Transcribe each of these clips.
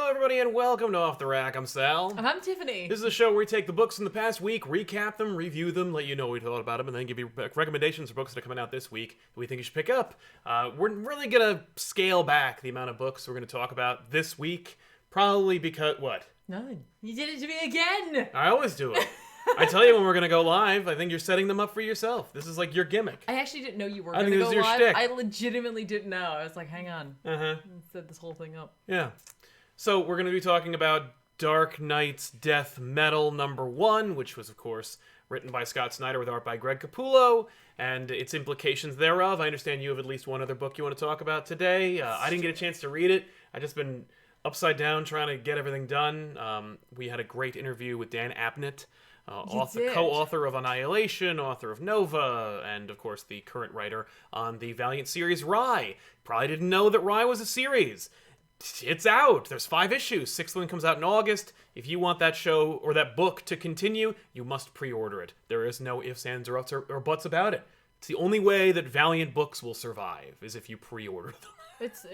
everybody, and welcome to Off the Rack. I'm Sal. And I'm Tiffany. This is a show where we take the books from the past week, recap them, review them, let you know what we thought about them, and then give you recommendations for books that are coming out this week that we think you should pick up. We're really going to scale back the amount of books we're going to talk about this week, probably because, what? None. You did it to me again! I always do it. I tell you when we're going to go live. I think you're setting them up for yourself. This is like your gimmick. I actually didn't know you were I going think to this go is your live. shtick. I legitimately didn't know. I was like, hang on. Uh-huh. And set this whole thing up. Yeah. So we're going to be talking about Dark Knight's Death Metal #1, which was, of course, written by Scott Snyder with art by Greg Capullo, and its implications thereof. I understand you have at least one other book you want to talk about today. I didn't get a chance to read it. I've just been upside down trying to get everything done. We had a great interview with Dan Abnett, co-author of Annihilation, author of Nova, and, of course, the current writer on the Valiant series Rye. Probably didn't know that Rye was a series. It's out. There's 5 issues. 6th one comes out in August. If you want that show or that book to continue, you must pre-order it. There is no ifs, ands, or buts about it. It's the only way that Valiant books will survive is if you pre-order them. It's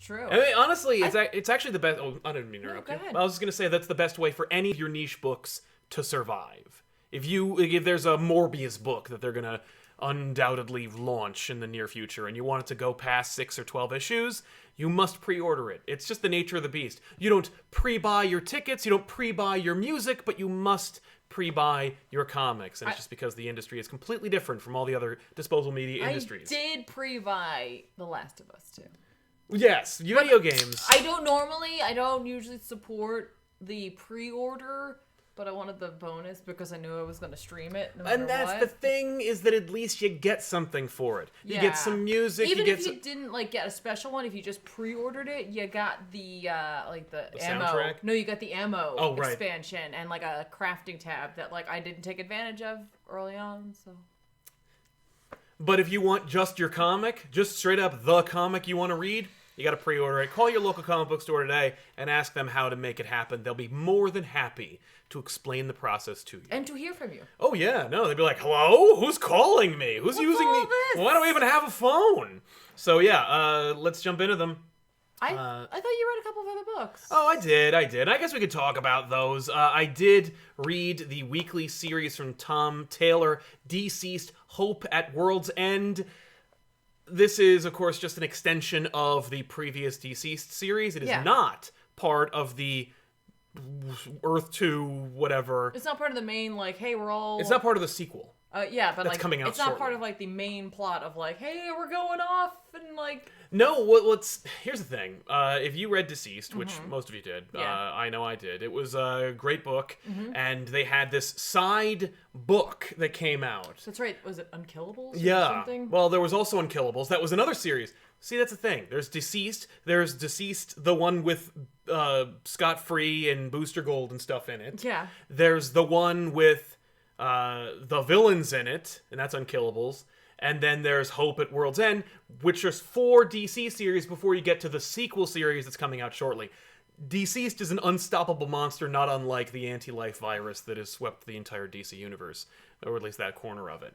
true. I mean, honestly, it's actually the best. Oh, I didn't mean to interrupt you. Go ahead. I was just gonna say that's the best way for any of your niche books to survive. If there's a Morbius book that they're gonna undoubtedly launch in the near future, and you want it to go past 6 or 12 issues, you must pre-order it. It's just the nature of the beast. You don't pre-buy your tickets, you don't pre-buy your music, but you must pre-buy your comics. And it's just because the industry is completely different from all the other disposable media industries. I did pre-buy The Last of Us too. Yes, video games. I don't usually support the pre-order, but I wanted the bonus because I knew I was going to stream it no matter And that's what. the thing, is that at least you get something for it. You get some music. Even if you didn't get a special one, if you just pre-ordered it, you got the ammo. Soundtrack? No, you got the ammo right. expansion and a crafting tab that I didn't take advantage of early on. So. But if you want just your comic, just straight up the comic you want to read, you got to pre-order it. Call your local comic book store today and ask them how to make it happen. They'll be more than happy to explain the process to you. And to hear from you. Oh, yeah. No, they'd be like, hello? Who's calling me? Who's using me? This? Why do I even have a phone? So, yeah, let's jump into them. I thought you read a couple of other books. Oh, I did. I guess we could talk about those. I did read the weekly series from Tom Taylor, Deceased Hope at World's End. This is, of course, just an extension of the previous Deceased series. It is not part of the Earth 2 whatever. It's not part of the main, hey, we're all... It's not part of the sequel. Yeah, but that's coming out it's not shortly. part of the main plot of hey, we're going off and No, here's the thing. If you read Deceased, which most of you did, I know I did, it was a great book, and they had this side book that came out. That's right. Was it Unkillables? Yeah. Or something? Well, there was also Unkillables. That was another series. See, that's the thing. There's Deceased, the one with Scott Free and Booster Gold and stuff in it. Yeah. There's the one with the villains in it, and that's Unkillables. And then there's Hope at World's End, which is 4 DC series before you get to the sequel series that's coming out shortly. Deceased is an unstoppable monster, not unlike the anti-life virus that has swept the entire DC universe, or at least that corner of it.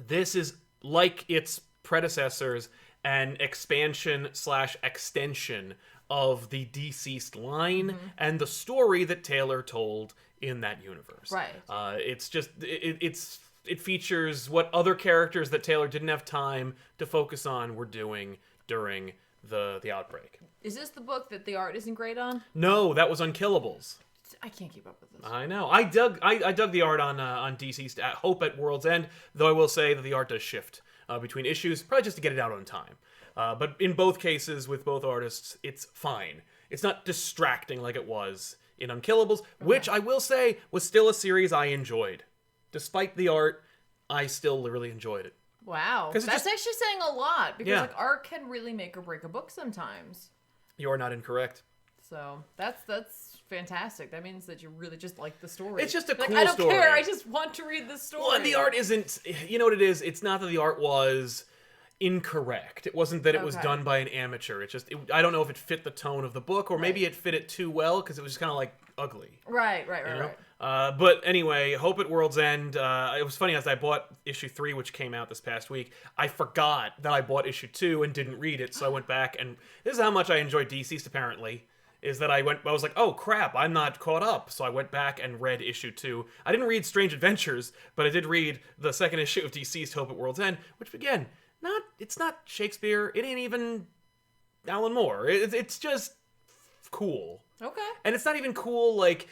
This is, like its predecessors, an expansion/extension of the Deceased line and the story that Taylor told in that universe. Right. It features what other characters that Taylor didn't have time to focus on were doing during the outbreak. Is this the book that the art isn't great on? No, that was Unkillables. I can't keep up with this. I know. I dug the art on Deceased at Hope at World's End, though I will say that the art does shift between issues, probably just to get it out on time. But in both cases, with both artists, it's fine. It's not distracting like it was in Unkillables, which I will say was still a series I enjoyed. Despite the art, I still really enjoyed it. Wow. That's actually saying a lot, because art can really make or break a book sometimes. You are not incorrect. So that's fantastic. That means that you really just like the story. It's just a cool story. I don't care. I just want to read the story. Well, and the art isn't... You know what it is? It's not that the art was incorrect. It wasn't that it was done by an amateur. It's just... I don't know if it fit the tone of the book, or maybe it fit it too well, because it was just kind of ugly. Right. But anyway, Hope at World's End. It was funny, as I bought issue 3, which came out this past week, I forgot that I bought issue 2 and didn't read it, so I went back, and this is how much I enjoy Deceased, apparently, is that I was like, oh crap, I'm not caught up, so I went back and read issue 2. I didn't read Strange Adventures, but I did read the second issue of Deceased, Hope at World's End, which, again, it's not Shakespeare, it ain't even Alan Moore. It's just cool. Okay. And it's not even cool like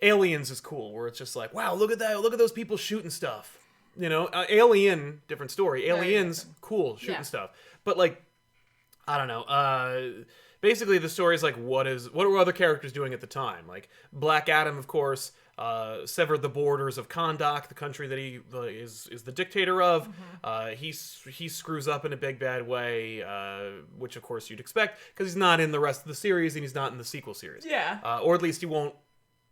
Aliens is cool, where it's just like, wow, look at that, look at those people shooting stuff. You know, Alien, different story. Aliens, cool, shooting stuff. But like, I don't know. Basically, the story is like, what were other characters doing at the time? Like, Black Adam, of course, severed the borders of Kahndaq, the country that he is the dictator of. He screws up in a big bad way, which of course you'd expect, because he's not in the rest of the series and he's not in the sequel series. Yeah. Or at least he won't.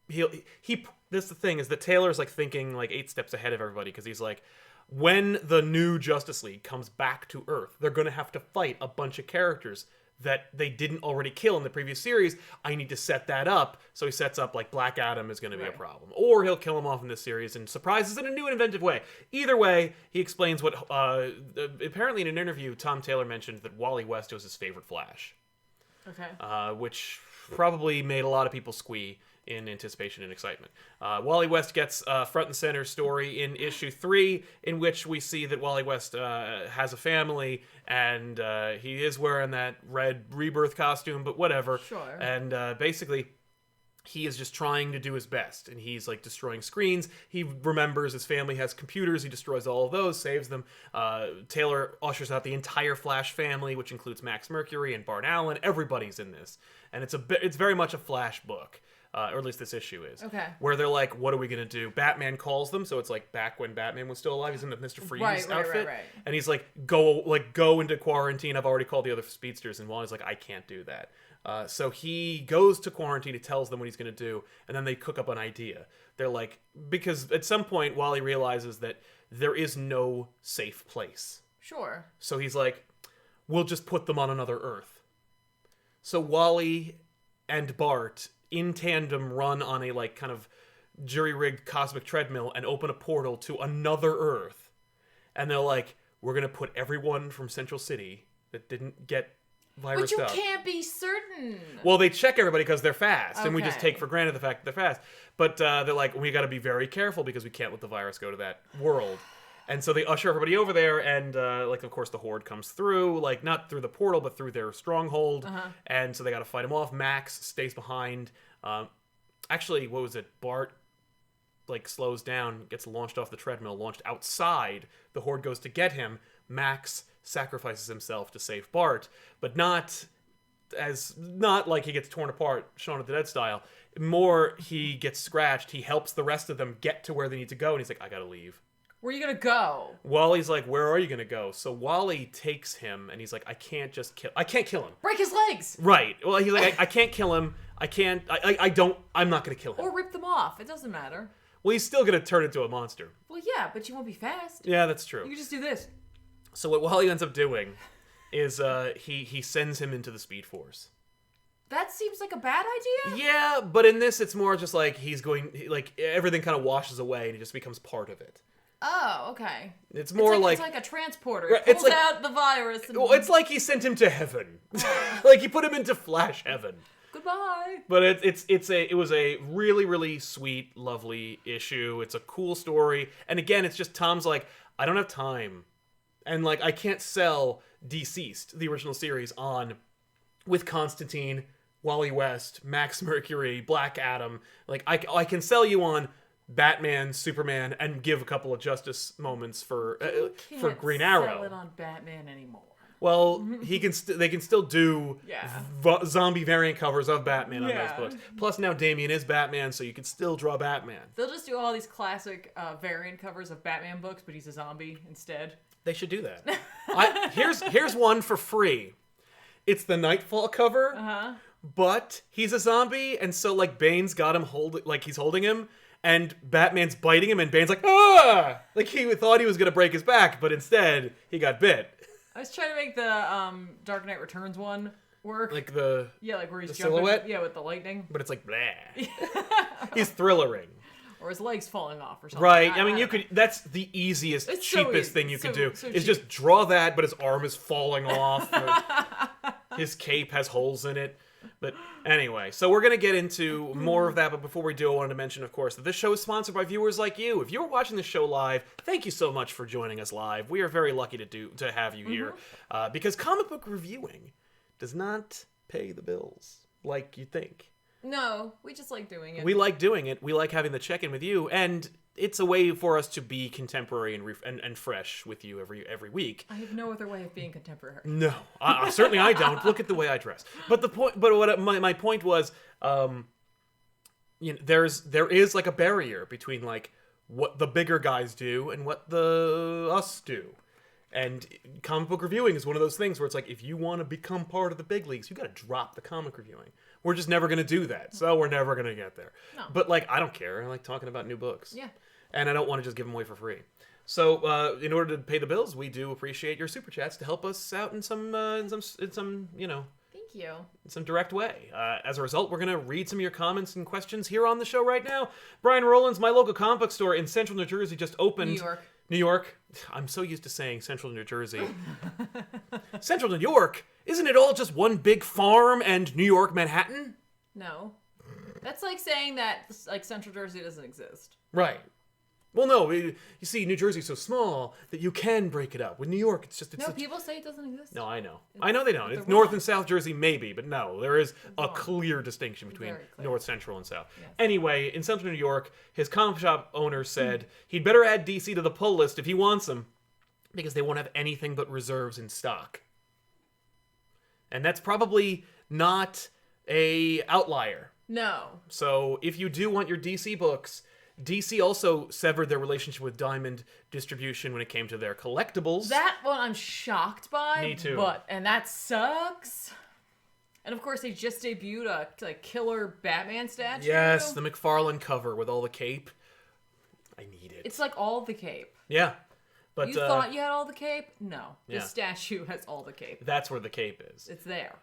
This the thing is that Taylor's like thinking like 8 steps ahead of everybody, because he's like, when the new Justice League comes back to Earth, they're going to have to fight a bunch of characters that they didn't already kill in the previous series. I need to set that up. So he sets up like Black Adam is going to be a problem, or he'll kill him off in this series and surprises in a new and inventive way. Either way, he explains what apparently in an interview Tom Taylor mentioned that Wally West was his favorite Flash. Okay. Which probably made a lot of people squee in anticipation and excitement. Wally West gets a front and center story in issue 3, in which we see that Wally West has a family, and he is wearing that red Rebirth costume, but whatever. Sure. And basically, he is just trying to do his best, and he's like destroying screens. He remembers his family has computers. He destroys all of those, saves them. Taylor ushers out the entire Flash family, which includes Max Mercury and Bart Allen. Everybody's in this, and it's very much a Flash book. Or at least this issue is. Okay. Where they're like, what are we going to do? Batman calls them, so it's like back when Batman was still alive. He's in the Mr. Freeze outfit. Right. And he's like, go into quarantine. I've already called the other speedsters. And Wally's like, I can't do that. So he goes to quarantine. He tells them what he's going to do. And then they cook up an idea. They're like, because at some point, Wally realizes that there is no safe place. Sure. So he's like, we'll just put them on another Earth. So Wally and Bart in tandem run on a like kind of jury-rigged cosmic treadmill and open a portal to another Earth. And they're like, we're going to put everyone from Central City that didn't get virus But up. you can't be certain. Well, they check everybody because they're fast, and we just Okay. take for granted the fact that they're fast. But they're like, we got to be very careful because we can't let the virus go to that world. And so they usher everybody over there, and like, of course, the Horde comes through, like not through the portal, but through their stronghold. And so they got to fight him off. Max stays behind. Actually, what was it? Bart like slows down, gets launched off the treadmill, launched outside. The Horde goes to get him. Max sacrifices himself to save Bart, but not like he gets torn apart, Shaun of the Dead style. More, he gets scratched. He helps the rest of them get to where they need to go, and he's like, I gotta leave. Where are you gonna go? Wally's like, where are you gonna go? So Wally takes him, and he's like, I can't kill him. Break his legs! Right. Well, he's like, I can't kill him. I'm not gonna kill him. Or rip them off. It doesn't matter. Well, he's still gonna turn into a monster. Well, yeah, but you won't be fast. Yeah, that's true. You can just do this. So what Wally ends up doing is he sends him into the Speed Force. That seems like a bad idea? Yeah, but in this, it's more just like everything kind of washes away, and he just becomes part of it. Oh, okay. It's more it's like like a transporter. Right, It it's pulls like- out the virus. And... well, it's like he sent him to heaven, like he put him into Flash heaven. Goodbye. But it was a really, really sweet, lovely issue. It's a cool story, and again, it's just Tom's like, I don't have time, and like I can't sell Deceased, the original series, on with Constantine, Wally West, Max Mercury, Black Adam. Like I can sell you on Batman, Superman, and give a couple of justice moments for Green Arrow. Sell it on Batman anymore. Well, they can still do Yeah. zombie variant covers of Batman on Yeah. those books. Plus, now Damian is Batman, so you can still draw Batman. They'll just do all these classic variant covers of Batman books, but he's a zombie instead. They should do that. Here's one for free. It's the Nightfall cover, but he's a zombie, and so like Bane's got him he's holding him. And Batman's biting him, and Bane's like, ah! Like, he thought he was going to break his back, but instead, he got bit. I was trying to make the Dark Knight Returns one, work. Like the like where he's the jumping. silhouette? Yeah, with the lightning. But it's like blah. He's thrillering. Or his legs falling off or something. Right. I mean, you could. That's the easiest, It's cheapest so thing you easy. could So- do. so Is cheap. just draw that, but his arm is falling off. His cape has holes in it. But anyway, so we're going to get into more of that. But before we do, I wanted to mention, of course, that this show is sponsored by viewers like you. If you're watching this show live, thank you so much for joining us live. We are very lucky to have you here. Because comic book reviewing does not pay the bills like you think. No, we just like doing it. We like doing it. We like having the check-in with you. And it's a way for us to be contemporary and fresh with you every week. I have no other way of being contemporary. No, certainly I don't. Look at the way I dress. But my point was, there is like a barrier between like what the bigger guys do and what the us do. And comic book reviewing is one of those things where it's like, if you want to become part of the big leagues, you got to drop the comic reviewing. We're just never going to do that. So we're never going to get there. No. But like, I don't care. I like talking about new books. Yeah. And I don't want to just give them away for free. So in order to pay the bills, we do appreciate your super chats to help us out in some you know, Thank you. in some direct way. As a result, we're going to read some of your comments and questions here on the show right now. Brian Rowlands, my local comic book store in Central New Jersey, just opened. New York. I'm so used to saying Central New Jersey. Central New York? Isn't it all just one big farm and New York, Manhattan? No. That's like saying that like Central Jersey doesn't exist. Right. Well, no, you see, New Jersey's so small that you can break it up. With New York, it's People say it doesn't exist. No, I know. I know they don't. It's they're North wrong. and South Jersey, maybe, but no, there is a wrong. clear distinction between Very clear. North, Central, and South. Yes. Anyway, in Central New York, his comic shop owner said he'd better add DC to the pull list if he wants them, because they won't have anything but reserves in stock. And that's probably not a outlier. No. So if you do want your DC books, DC also severed their relationship with Diamond Distribution when it came to their collectibles. That one I'm shocked by. Me too. And that sucks. And of course, they just debuted a killer Batman statue. Yes, the McFarlane cover with all the cape. I need it. It's like all the cape. Yeah. But You thought you had all the cape? No. Yeah. The statue has all the cape. that's where the cape is. It's there.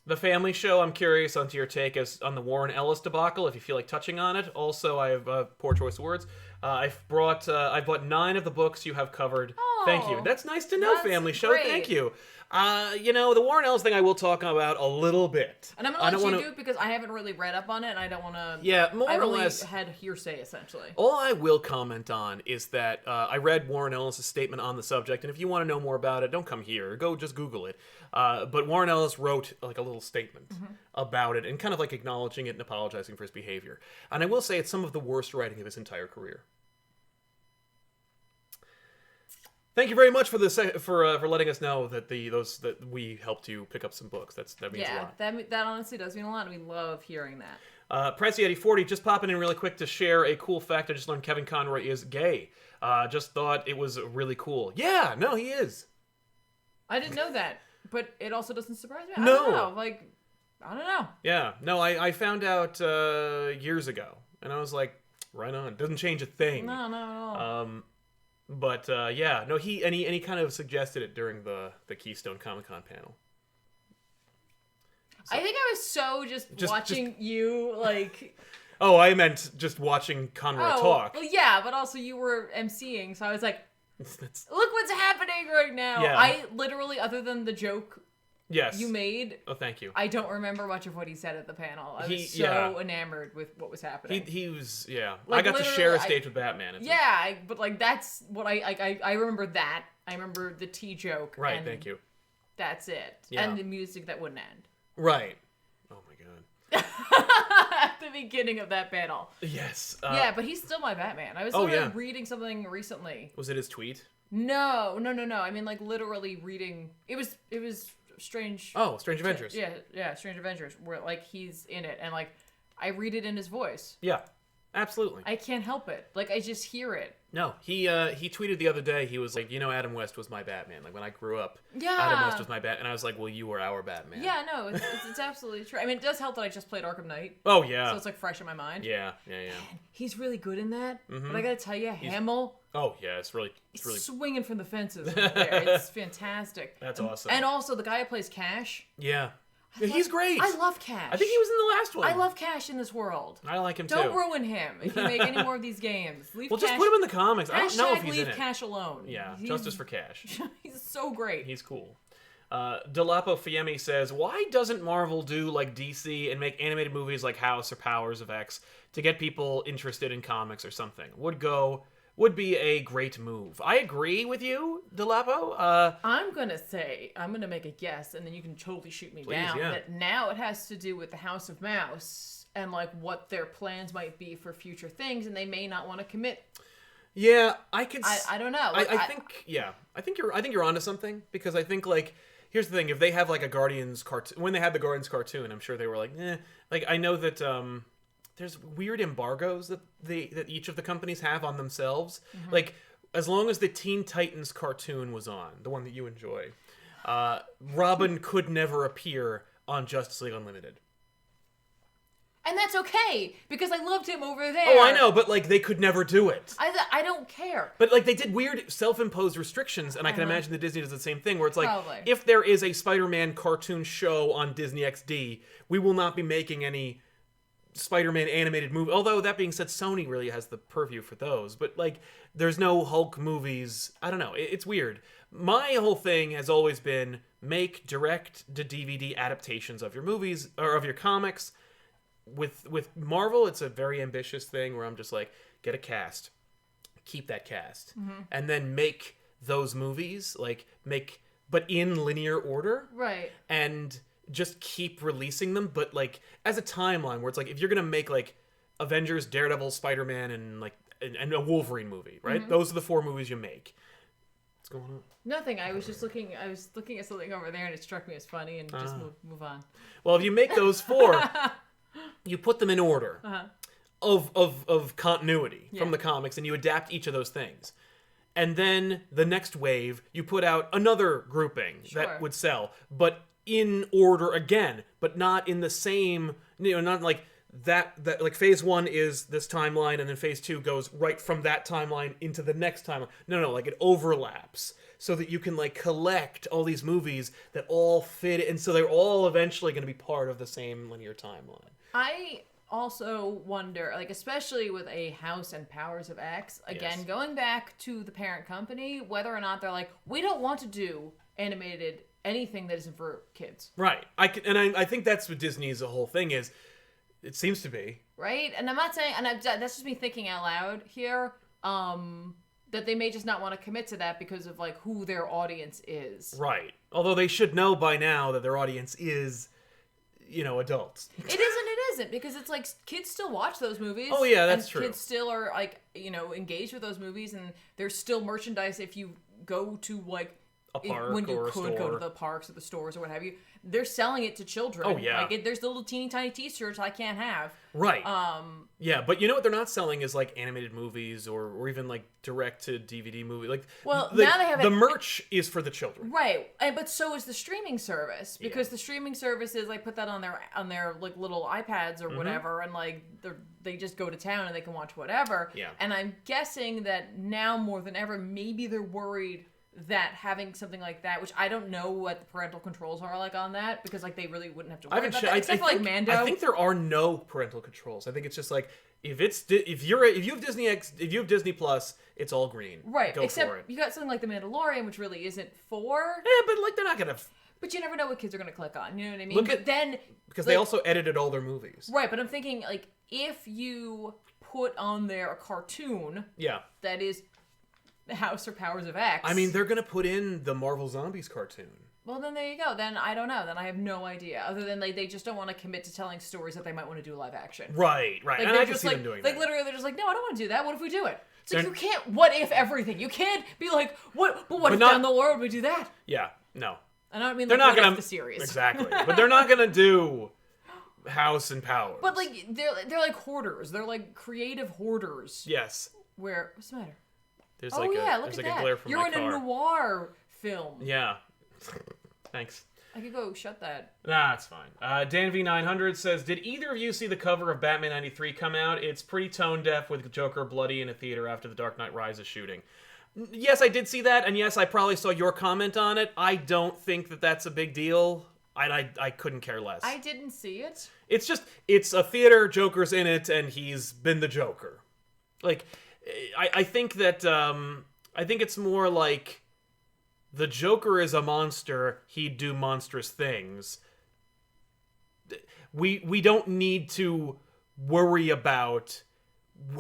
The Family Show, I'm curious onto your take as on the Warren Ellis debacle, if you feel like touching on it. Also, I have poor choice of words. I bought 9 of the books you have covered. Thank you. Oh, That's nice to know, that's Family Show. great. Thank you. The Warren Ellis thing I will talk about a little bit. And I'm going to let you do it because I haven't really read up on it and I don't want to... Yeah, more I or only less. had hearsay, essentially. All I will comment on is that I read Warren Ellis' statement on the subject, and if you want to know more about it, don't come here. Go just Google it. But Warren Ellis wrote like a little statement about it and kind of like acknowledging it and apologizing for his behavior. And I will say it's some of the worst writing of his entire career. Thank you very much for for letting us know that that we helped you pick up some books. That means a lot. That honestly does mean a lot, and we love hearing that. Prezi8040, just popping in really quick to share a cool fact I just learned. Kevin Conroy is gay. Just thought it was really cool. Yeah, no, he is. I didn't know that, but it also doesn't surprise me. No. I don't know. I don't know. Yeah, no, I found out years ago, and I was like, right on. Doesn't change a thing. No, not at all. But yeah, no, he kind of suggested it during the Keystone Comic-Con panel. I think I was so just watching you like. Oh, I meant just watching Conroy talk. Well, yeah, but also you were emceeing, so I was like, look what's happening right now. Yeah. I literally, other than the joke Yes. you made, Oh, thank you. I don't remember much of what he said at the panel. I was so enamored with what was happening. He was, yeah. Like, I got to share a stage with Batman. But like that's what I remember that. I remember the tea joke. Right, and thank you. That's it. Yeah. And the music that wouldn't end. Right. Oh my god. At the beginning of that panel. Yes. Yeah, but he's still my Batman. I was reading something recently. Was it his tweet? No. I mean, like literally reading. It was Strange. Oh, Strange Adventures. Yeah, Strange Adventures, where like he's in it, and like I read it in his voice. Yeah. Absolutely. I can't help it. Like, I just hear it. No, he tweeted the other day, he was like, Adam West was my Batman. Like, when I grew up, Yeah. Adam West was my Batman. And I was like, well, you were our Batman. Yeah, no, it's absolutely true. I mean, it does help that I just played Arkham Knight. Oh, yeah. So it's, like, fresh in my mind. Yeah. Man, he's really good in that. But I gotta tell you, Hamill... Oh, yeah, it's really... swinging from the fences right there. It's fantastic. That's awesome. And also, the guy who plays Cash... Yeah. He's great. I love Cash. I think he was in the last one. I love Cash in this world. I like him too. Don't ruin him if you make any more of these games. Leave well, Cash, just put him in the comics. I don't know if he's leave in it. Cash alone. Yeah, justice for Cash. He's so great. He's cool. Delapo Fiemme says, why doesn't Marvel do like DC and make animated movies like House or Powers of X to get people interested in comics or something? Would be a great move. I agree with you, Delapo. I'm gonna make a guess, and then you can totally shoot me down. Yeah. That now it has to do with the House of Mouse and like what their plans might be for future things, and they may not want to commit. Yeah, I could. I don't know. Like, I think you're onto something, because I think like here's the thing: if they have like a Guardians cartoon, when they had the Guardians cartoon, I'm sure they were like, Like I know that there's weird embargoes that each of the companies have on themselves. Like, as long as the Teen Titans cartoon was on, the one that you enjoy, Robin could never appear on Justice League Unlimited. And that's okay, because I loved him over there. Oh, I know, but like they could never do it. I don't care. But like they did weird self-imposed restrictions, and I can imagine that Disney does the same thing, where it's like, Probably. if there is a Spider-Man cartoon show on Disney XD, we will not be making any Spider-Man animated movie. Although, that being said, Sony really has the purview for those. But like, there's no Hulk movies. I don't know. It's weird. My whole thing has always been make direct-to-DVD adaptations of your movies, or of your comics. With Marvel, it's a very ambitious thing where I'm just like, get a cast, keep that cast, and then make those movies, but in linear order. Right. And just keep releasing them, but like as a timeline where it's like, if you're gonna make like Avengers, Daredevil, Spider-Man, and a Wolverine movie, right? Those are the 4 movies you make. What's going on? Nothing. I was looking at something over there, and it struck me as funny, and just move on. Well, if you make those 4, you put them in order of continuity from the comics, and you adapt each of those things. And then the next wave, you put out another grouping that would sell, but in order again, but not in the same, not like that like phase 1 is this timeline, and then phase 2 goes right from that timeline into the next timeline. No, like it overlaps, so that you can like collect all these movies that all fit, and so they're all eventually going to be part of the same linear timeline. I also wonder, like, especially with a House and Powers of X, again, going back to the parent company, whether or not they're like, we don't want to do animated anything that isn't for kids. Right. I think that's what Disney's whole thing is. It seems to be. Right? And I'm not saying, that's just me thinking out loud here, that they may just not want to commit to that because of, like, who their audience is. Right. Although they should know by now that their audience is, adults. It isn't, because it's like kids still watch those movies. Oh, yeah, that's true. Kids still are, like, engaged with those movies, and there's still merchandise if you go to, like, a park when you or a could store. go to the parks or the stores or what have you. They're selling it to children. Oh, yeah. Like, there's the little teeny tiny t-shirts I can't have. Right. Yeah, but you know what they're not selling is like animated movies or even like direct to DVD movie. Like, well, now they have the merch is for the children. Right. But so is the streaming service, because the streaming services, like, put that on their like little iPads or whatever, and like they just go to town and they can watch whatever. Yeah. And I'm guessing that now more than ever, maybe they're worried that having something like that, which I don't know what the parental controls are like on that, because like they really wouldn't have to worry about that, except for like Mando. I think there are no parental controls. I think it's just like if you have Disney Plus, it's all green. Right. Go except for it. You got something like The Mandalorian, which really isn't for. Yeah, but like they're not gonna. But you never know what kids are gonna click on. You know what I mean? Because they also edited all their movies. Right, but I'm thinking like if you put on there a cartoon. Yeah. That is House or Powers of X. I mean, they're gonna put in the Marvel Zombies cartoon. Well, then there you go. Then I don't know. Then I have no idea. Other than like they just don't want to commit to telling stories that they might want to do live action. Right. Like, and I can see them doing that. Like literally, they're just like, no, I don't want to do that. What if we do it? It's like you can't. What if everything? You can't be like, what? But what if down the road we do that? Yeah. No. And I don't mean they're like not gonna the series. Exactly. But they're not gonna do house and powers. But like they're like hoarders. They're like creative hoarders. Yes. What's the matter? There's look at that. a glare from You're my in car. a noir film. Yeah. Thanks. I could go shut that. Nah, it's fine. Dan V900 says, did either of you see the cover of Batman 93 come out? It's pretty tone deaf with Joker bloody in a theater after the Dark Knight Rises shooting. Yes, I did see that, and yes, I probably saw your comment on it. I don't think that that's a big deal. I couldn't care less. I didn't see it. It's a theater, Joker's in it, and he's been the Joker. Like, I think that, I think it's more like the Joker is a monster, he'd do monstrous things. We don't need to worry about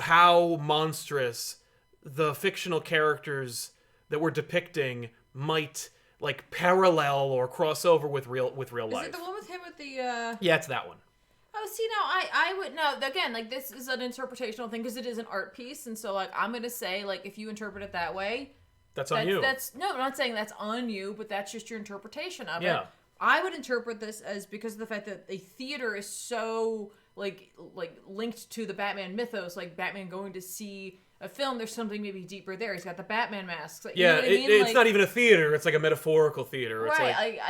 how monstrous the fictional characters that we're depicting might like parallel or cross over with real life. Is it the one with him with the Yeah, it's that one. Oh, see, now I would no. Again, like this is an interpretational thing because it is an art piece, and so like I'm gonna say like if you interpret it that way, that's on you. No, I'm not saying that's on you, but that's just your interpretation of Yeah. it. I would interpret this as because of the fact that a theater is so like linked to the Batman mythos, like Batman going to see a film. There's something maybe deeper there. He's got the Batman masks. Like, yeah, you know what I mean? It's like, not even a theater. It's like a metaphorical theater. It's right.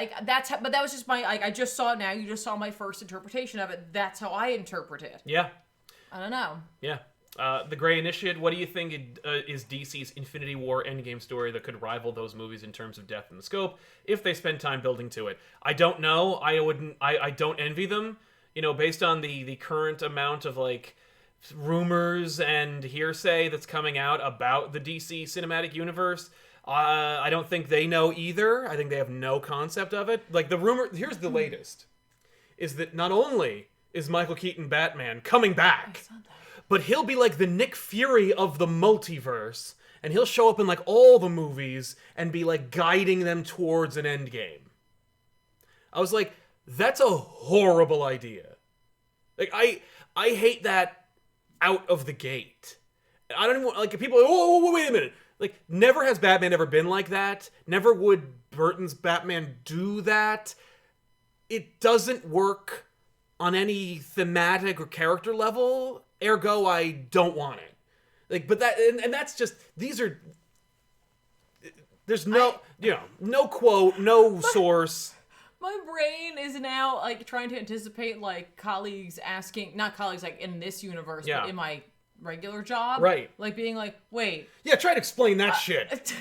But that was just my. I just saw it now. You just saw my first interpretation of it. That's how I interpret it. Yeah. I don't know. Yeah. The Grey Initiate, what do you think is DC's Infinity War Endgame story that could rival those movies in terms of depth and scope if they spend time building to it? I don't know. I don't envy them. You know, based on the current amount of like rumors and hearsay that's coming out about the DC cinematic universe, I don't think they know either. I think they have no concept of it. Like the rumor, here's the latest, is that not only is Michael Keaton Batman coming back, but he'll be like the Nick Fury of the multiverse, and he'll show up in like all the movies and be like guiding them towards an end game. I was like, that's a horrible idea. Like I hate that out of the gate. I don't even like people. Oh, wait a minute! Like, never has Batman ever been like that. Never would Burton's Batman do that. It doesn't work on any thematic or character level. Ergo, I don't want it. Like, but that and that's just these are. There's no no quote, no source. My brain is now like trying to anticipate like colleagues asking, not colleagues like in this universe, but in my regular job, right? Like being like, wait, yeah, try to explain that shit.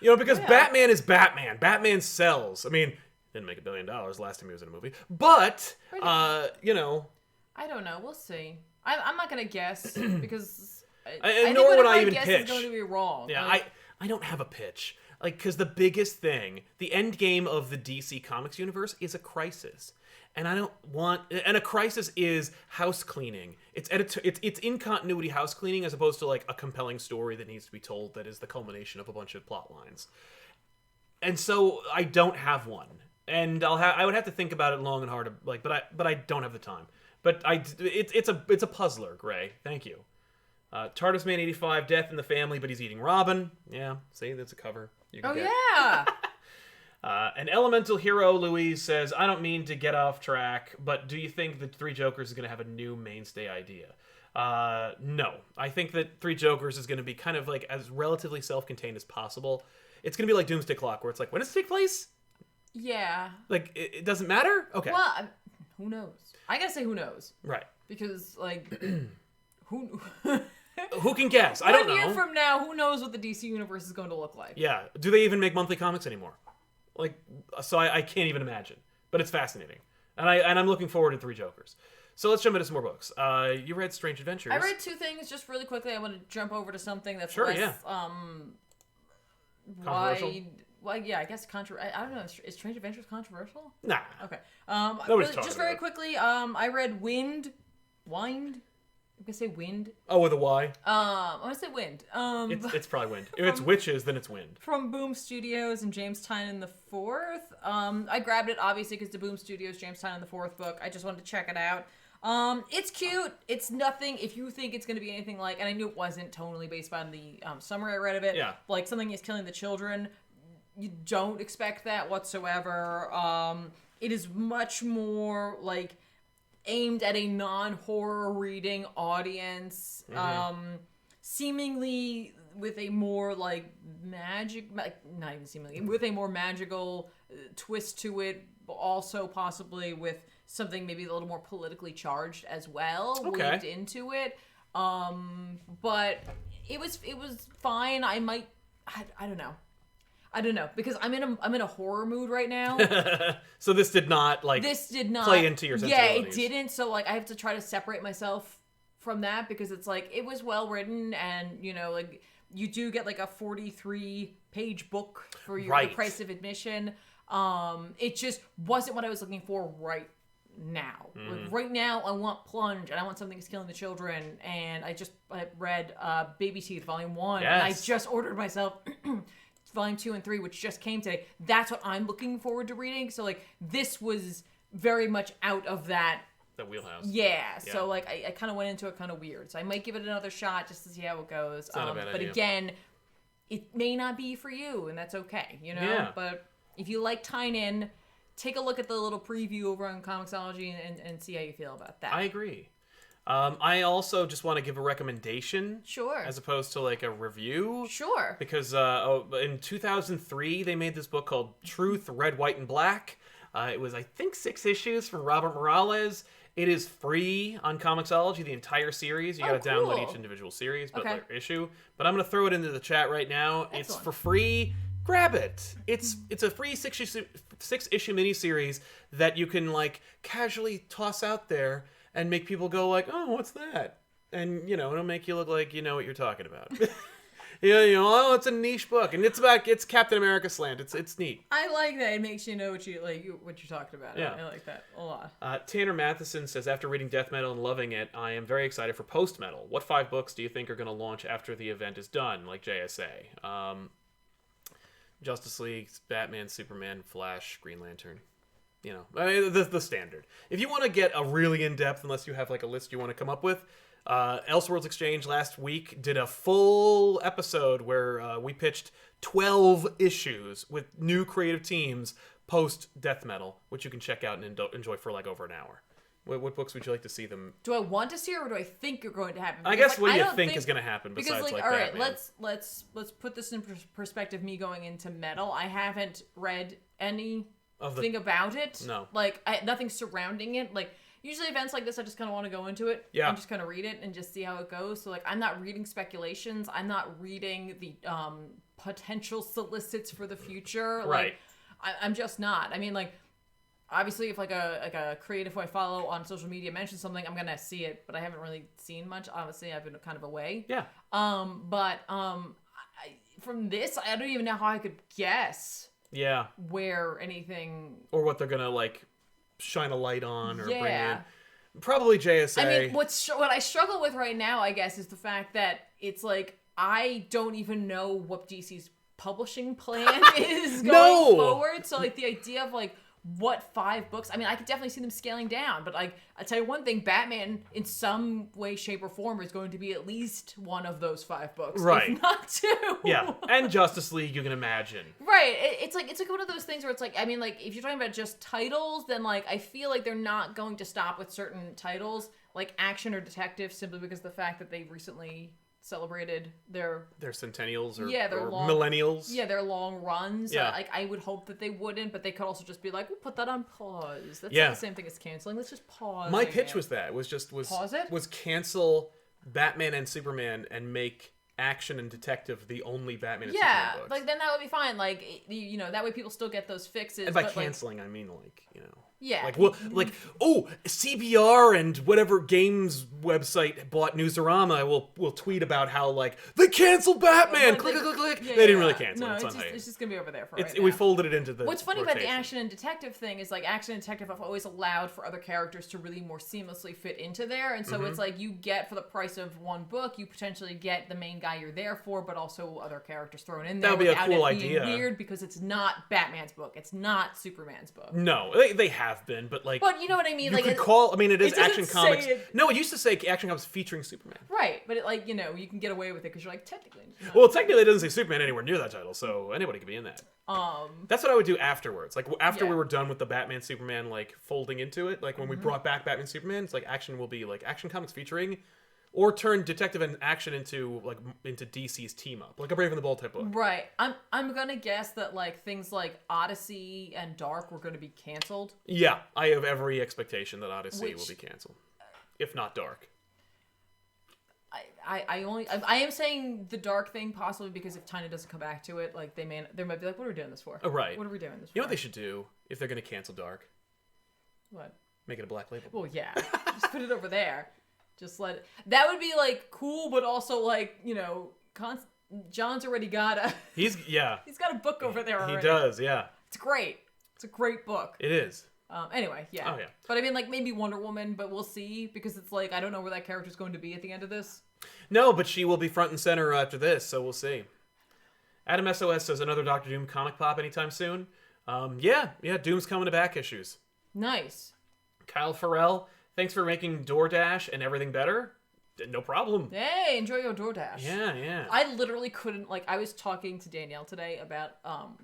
Because Batman is Batman. Batman sells. I mean, didn't make $1 billion last time he was in a movie, but I don't know. We'll see. I'm not gonna guess because nor would I even guess pitch. Is going to be wrong. Yeah, like, I don't have a pitch. Like, because the biggest thing, the end game of the DC Comics universe is a crisis. And I don't want... And a crisis is house cleaning. It's in continuity house cleaning as opposed to, like, a compelling story that needs to be told that is the culmination of a bunch of plot lines. And so I don't have one. And I would have to think about it long and hard, like, but I don't have the time. But it's a puzzler, Gray. Thank you. TARDIS Man 85, Death in the Family, but he's eating Robin. Yeah, see, that's a cover. Yeah. An Elemental Hero, Louise, says, I don't mean to get off track, but do you think that Three Jokers is going to have a new mainstay idea? No. I think that Three Jokers is going to be kind of like as relatively self-contained as possible. It's going to be like Doomsday Clock, where it's like, when does it take place? Yeah. Like, it doesn't matter? Okay. Well, who knows? I gotta say who knows. Right. Because, like, who... Who can guess? I don't know. 1 year from now, who knows what the DC universe is going to look like? Yeah. Do they even make monthly comics anymore? Like, so I can't even imagine. But it's fascinating. And I'm looking forward to Three Jokers. So let's jump into some more books. You read Strange Adventures. I read two things just really quickly. I want to jump over to something that's controversial? Well, yeah, I guess I don't know. Is Strange Adventures controversial? Nah. Okay. Nobody's talking just about very it. quickly, I read Wind. I'm gonna say Wind. Oh, with a Y? I want to say Wind. It's probably Wind. If it's witches, then it's Wind. From Boom Studios and James Tynion IV. I grabbed it obviously because the Boom Studios James Tynion IV book. I just wanted to check it out. It's cute. It's nothing. If you think it's going to be anything like, and I knew it wasn't tonally based on the summary I read of it. Yeah. Like Something is killing the children. You don't expect that whatsoever. it is much more like aimed at a non-horror reading audience, seemingly with a more like not even seemingly, with a more magical twist to it, but also possibly with something maybe a little more politically charged as well, weaved into it. But it was fine. I don't know because I'm in a horror mood right now. So this did not play into your sensibilities. Yeah, it didn't. So like I have to try to separate myself from that because it's like it was well written, and like you do get like a 43-page book for the price of admission. It just wasn't what I was looking for right now. Like right now I want plunge and I want something that's killing the children, and I read Baby Teeth Volume 1 and I just ordered myself Volume 2 and 3, which just came today. That's what I'm looking forward to reading. So like this was very much out of that wheelhouse. Yeah. So like I kind of went into it kind of weird. So I might give it another shot just to see how it goes. It's not a bad but idea. Again, it may not be for you, and that's okay, Yeah. But if you like Tynan, take a look at the little preview over on Comixology and see how you feel about that. I agree. I also just want to give a recommendation. Sure. As opposed to like a review. Sure. Because in 2003, they made this book called Truth, Red, White, and Black. It was, I think, 6 issues from Robert Morales. It is free on Comixology, the entire series. You got to download each individual series, or issue. But I'm going to throw it into the chat right now. Excellent. It's for free. Grab it. It's a free 6-issue miniseries that you can like casually toss out there and make people go like, oh, what's that? And it'll make you look like you know what you're talking about. Oh, it's a niche book, and it's Captain America slant. It's neat. I like that. It makes you know what you're talking about. Yeah. I like that a lot. Tanner Matheson says, after reading Death Metal and loving it, I am very excited for Post Metal. What 5 books do you think are going to launch after the event is done, like JSA? Justice League, Batman, Superman, Flash, Green Lantern. The standard. If you want to get a really in-depth, unless you have like a list you want to come up with, Elseworlds Exchange last week did a full episode where we pitched 12 issues with new creative teams post Death Metal, which you can check out and enjoy for like over an hour. What books would you like to see them? Do I want to see, or do I think you're going to happen? Because, I guess what do you think is going to happen besides because, like all right, Batman? let's put this in perspective. Me going into Metal, I haven't read anything about it. No, like nothing surrounding it. Like usually events like this, I just kind of want to go into it and just kind of read it and just see how it goes. So like I'm not reading speculations. I'm not reading the potential solicits for the future. Right. Like I'm just not. I mean, like. Obviously, if like a creative who I follow on social media mentions something, I'm gonna see it, but I haven't really seen much. Obviously, I've been kind of away. Yeah. From this, I don't even know how I could guess. Yeah. Where anything or what they're gonna like shine a light on or bring in. Probably JSA. I mean, what I struggle with right now, I guess, is the fact that it's like I don't even know what DC's publishing plan is going forward. So like the idea of like. What 5 books? I mean, I could definitely see them scaling down, but like I tell you one thing, Batman in some way, shape, or form is going to be at least one of those 5 books, right? If not 2. Yeah, and Justice League, you can imagine. Right. It's like one of those things where it's like, I mean, like if you're talking about just titles, then like I feel like they're not going to stop with certain titles like action or detective simply because of the fact that they recently celebrated their centennials or millennials. Yeah, their long runs. Yeah. Like I would hope that they wouldn't, but they could also just be like, we'll put that on pause. That's not the same thing as canceling. Let's just pause. My pitch was pause it? Was cancel Batman and Superman and make action and detective the only Batman and Superman books. Like then that would be fine. Like that way people still get those fixes. And by canceling, I mean Yeah. CBR and whatever games website bought Newsarama will tweet about how like they canceled Batman. Click. They didn't really cancel. No, it's just gonna be over there for right now. We folded it into the. What's funny about the action and detective thing is like action and detective have always allowed for other characters to really more seamlessly fit into there, and so it's like you get for the price of one book, you potentially get the main guy guy you're there for, but also other characters thrown in That there. would be a without cool it being idea. Weird because it's not Batman's book. It's not Superman's book. No, they have been, but like. But you know what I mean? You Like could call. I mean, it is doesn't Action say Comics. it- No, it used to say Action Comics featuring Superman. Right, but you you can get away with it because you're like technically. Well, technically, it doesn't say Superman anywhere near that title, so anybody could be in that. That's what I would do afterwards. Like after we were done with the Batman Superman like folding into it, like when we brought back Batman Superman, it's like Action will be like Action Comics featuring, or turn Detective and Action into DC's team up, like a Brave and the Bold type book. Right. I'm gonna guess that like things like Odyssey and Dark were gonna be canceled. Yeah, I have every expectation that Odyssey will Which- be canceled, if not Dark. I am saying the Dark thing possibly because if Tina doesn't come back to it, like they might be like, what are we doing this for? Oh, right. What are we doing this for? You know what they should do if they're going to cancel Dark? What? Make it a black label. Well, yeah. Just put it over there. Just let it. That would be like cool, but also like John's already got a. He's got a book over there already. He does, yeah. It's great. It's a great book. It is. Anyway, yeah. Oh, yeah. But I mean, like, maybe Wonder Woman, but we'll see, because it's like, I don't know where that character's going to be at the end of this. No, but she will be front and center after this, so we'll see. Adam SOS says another Doctor Doom comic pop anytime soon. Yeah, Doom's coming to back issues. Nice. Kyle Farrell, thanks for making DoorDash and everything better. No problem. Hey, enjoy your DoorDash. Yeah. I literally couldn't, like, I was talking to Danielle today about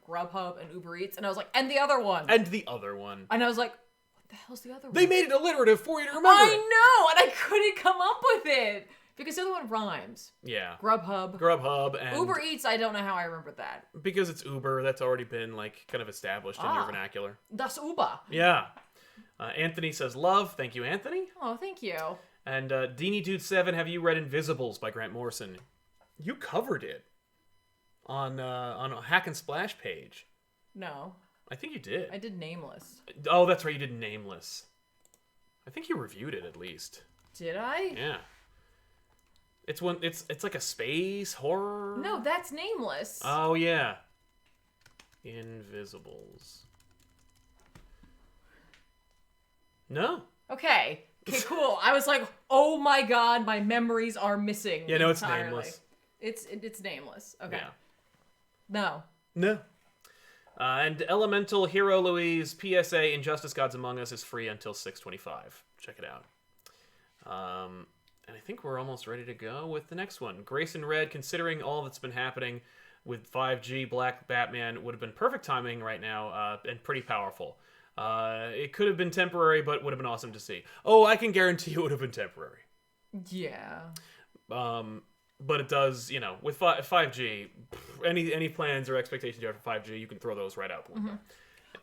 Grubhub and Uber Eats, and I was like, and the other one. And the other one. And I was like, what the hell's the other one? They made it alliterative for you to remember. I know, and I couldn't come up with it. Because the other one rhymes. Yeah. Grubhub. And Uber Eats, I don't know how I remembered that. because it's Uber, that's already been like kind of established in your vernacular. Das Uber. Yeah. Anthony says love. Thank you, Anthony. Oh, thank you. And Deanie Dude 7, have you read Invisibles by Grant Morrison? You covered it on a Hack and Splash page. No. I think you did. I did Nameless. Oh, that's right. You did Nameless. I think you reviewed it at least. Did I? Yeah. It's like a space horror. No, that's Nameless. Oh yeah. Invisibles. No. Okay, cool. I was like, oh my god, my memories are missing. Yeah, no, it's entirely. Nameless. It's Nameless. Okay. Yeah. No. And Elemental Hero Louise PSA Injustice Gods Among Us is free until 6/25. Check it out. And I think we're almost ready to go with the next one. Grayson Red, considering all that's been happening with 5G, Black Batman would have been perfect timing right now and pretty powerful. It could have been temporary, but would have been awesome to see. Oh, I can guarantee you it would have been temporary. Yeah. But it does, with 5G, any plans or expectations you have for 5G, you can throw those right out the window.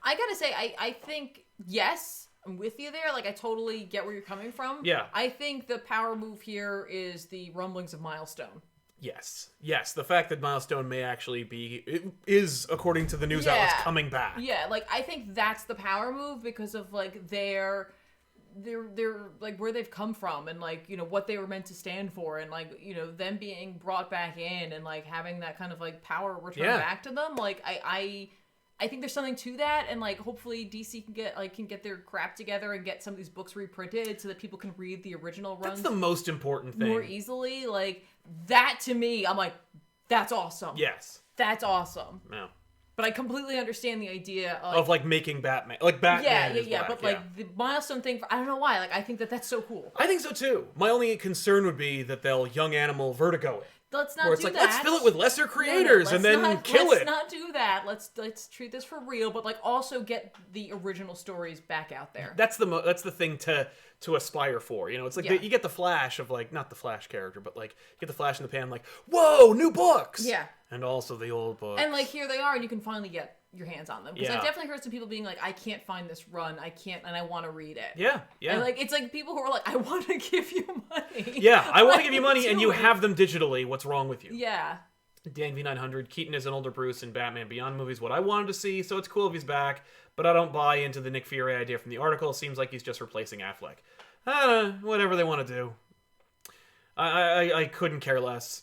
I gotta say, I think, yes, I'm with you there. Like, I totally get where you're coming from. Yeah. I think the power move here is the rumblings of Milestone. Yes. The fact that Milestone may actually is, according to the news outlets, coming back. Yeah, like, I think that's the power move because of, like, their like where they've come from and like what they were meant to stand for and like them being brought back in and like having that kind of like power return back to them. Like I think there's something to that, and like hopefully DC can get their crap together and get some of these books reprinted so that people can read the original runs. That's the most important thing. More easily. Like that to me, I'm like, that's awesome. Yes. That's awesome. Yeah. But I completely understand the idea of like making Batman, like Batman. Yeah. But like the Milestone thing, I don't know why. Like I think that's so cool. I think so too. My only concern would be that they'll Young Animal Vertigo it. Let's not where it's do like, that. Let's fill it with lesser creators and then kill it. Let's not do that. Let's treat this for real, but like also get the original stories back out there. That's the thing to aspire for. It's like you get the Flash of like, not the Flash character, but like you get the Flash in the pan, like, whoa, new books. Yeah. And also the old books. And like here they are, and you can finally get your hands on them. Because I definitely heard some people being like, I can't find this run, and I want to read it. Yeah. And like it's like people who are like, I want to give you money. Yeah, I want to give you money, and you have them digitally. What's wrong with you? Yeah. Dan V900, Keaton is an older Bruce in Batman Beyond movies. What I wanted to see, so it's cool if he's back, but I don't buy into the Nick Fury idea from the article. Seems like he's just replacing Affleck. Whatever they want to do. I couldn't care less.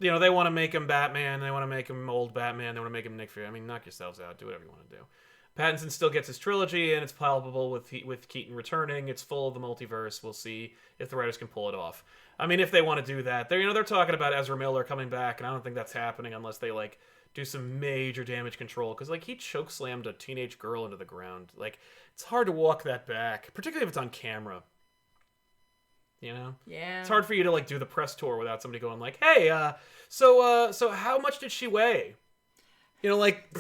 They want to make him Batman. They want to make him old Batman. They want to make him Nick Fury. I mean, knock yourselves out. Do whatever you want to do. Pattinson still gets his trilogy, and it's palpable with Keaton returning. It's full of the multiverse. We'll see if the writers can pull it off. I mean, if they want to do that, they're talking about Ezra Miller coming back, and I don't think that's happening unless they like do some major damage control. Because like he chokeslammed a teenage girl into the ground. Like it's hard to walk that back, particularly if it's on camera. You know? Yeah. It's hard for you to like do the press tour without somebody going like, "Hey, so how much did she weigh?" You know, like.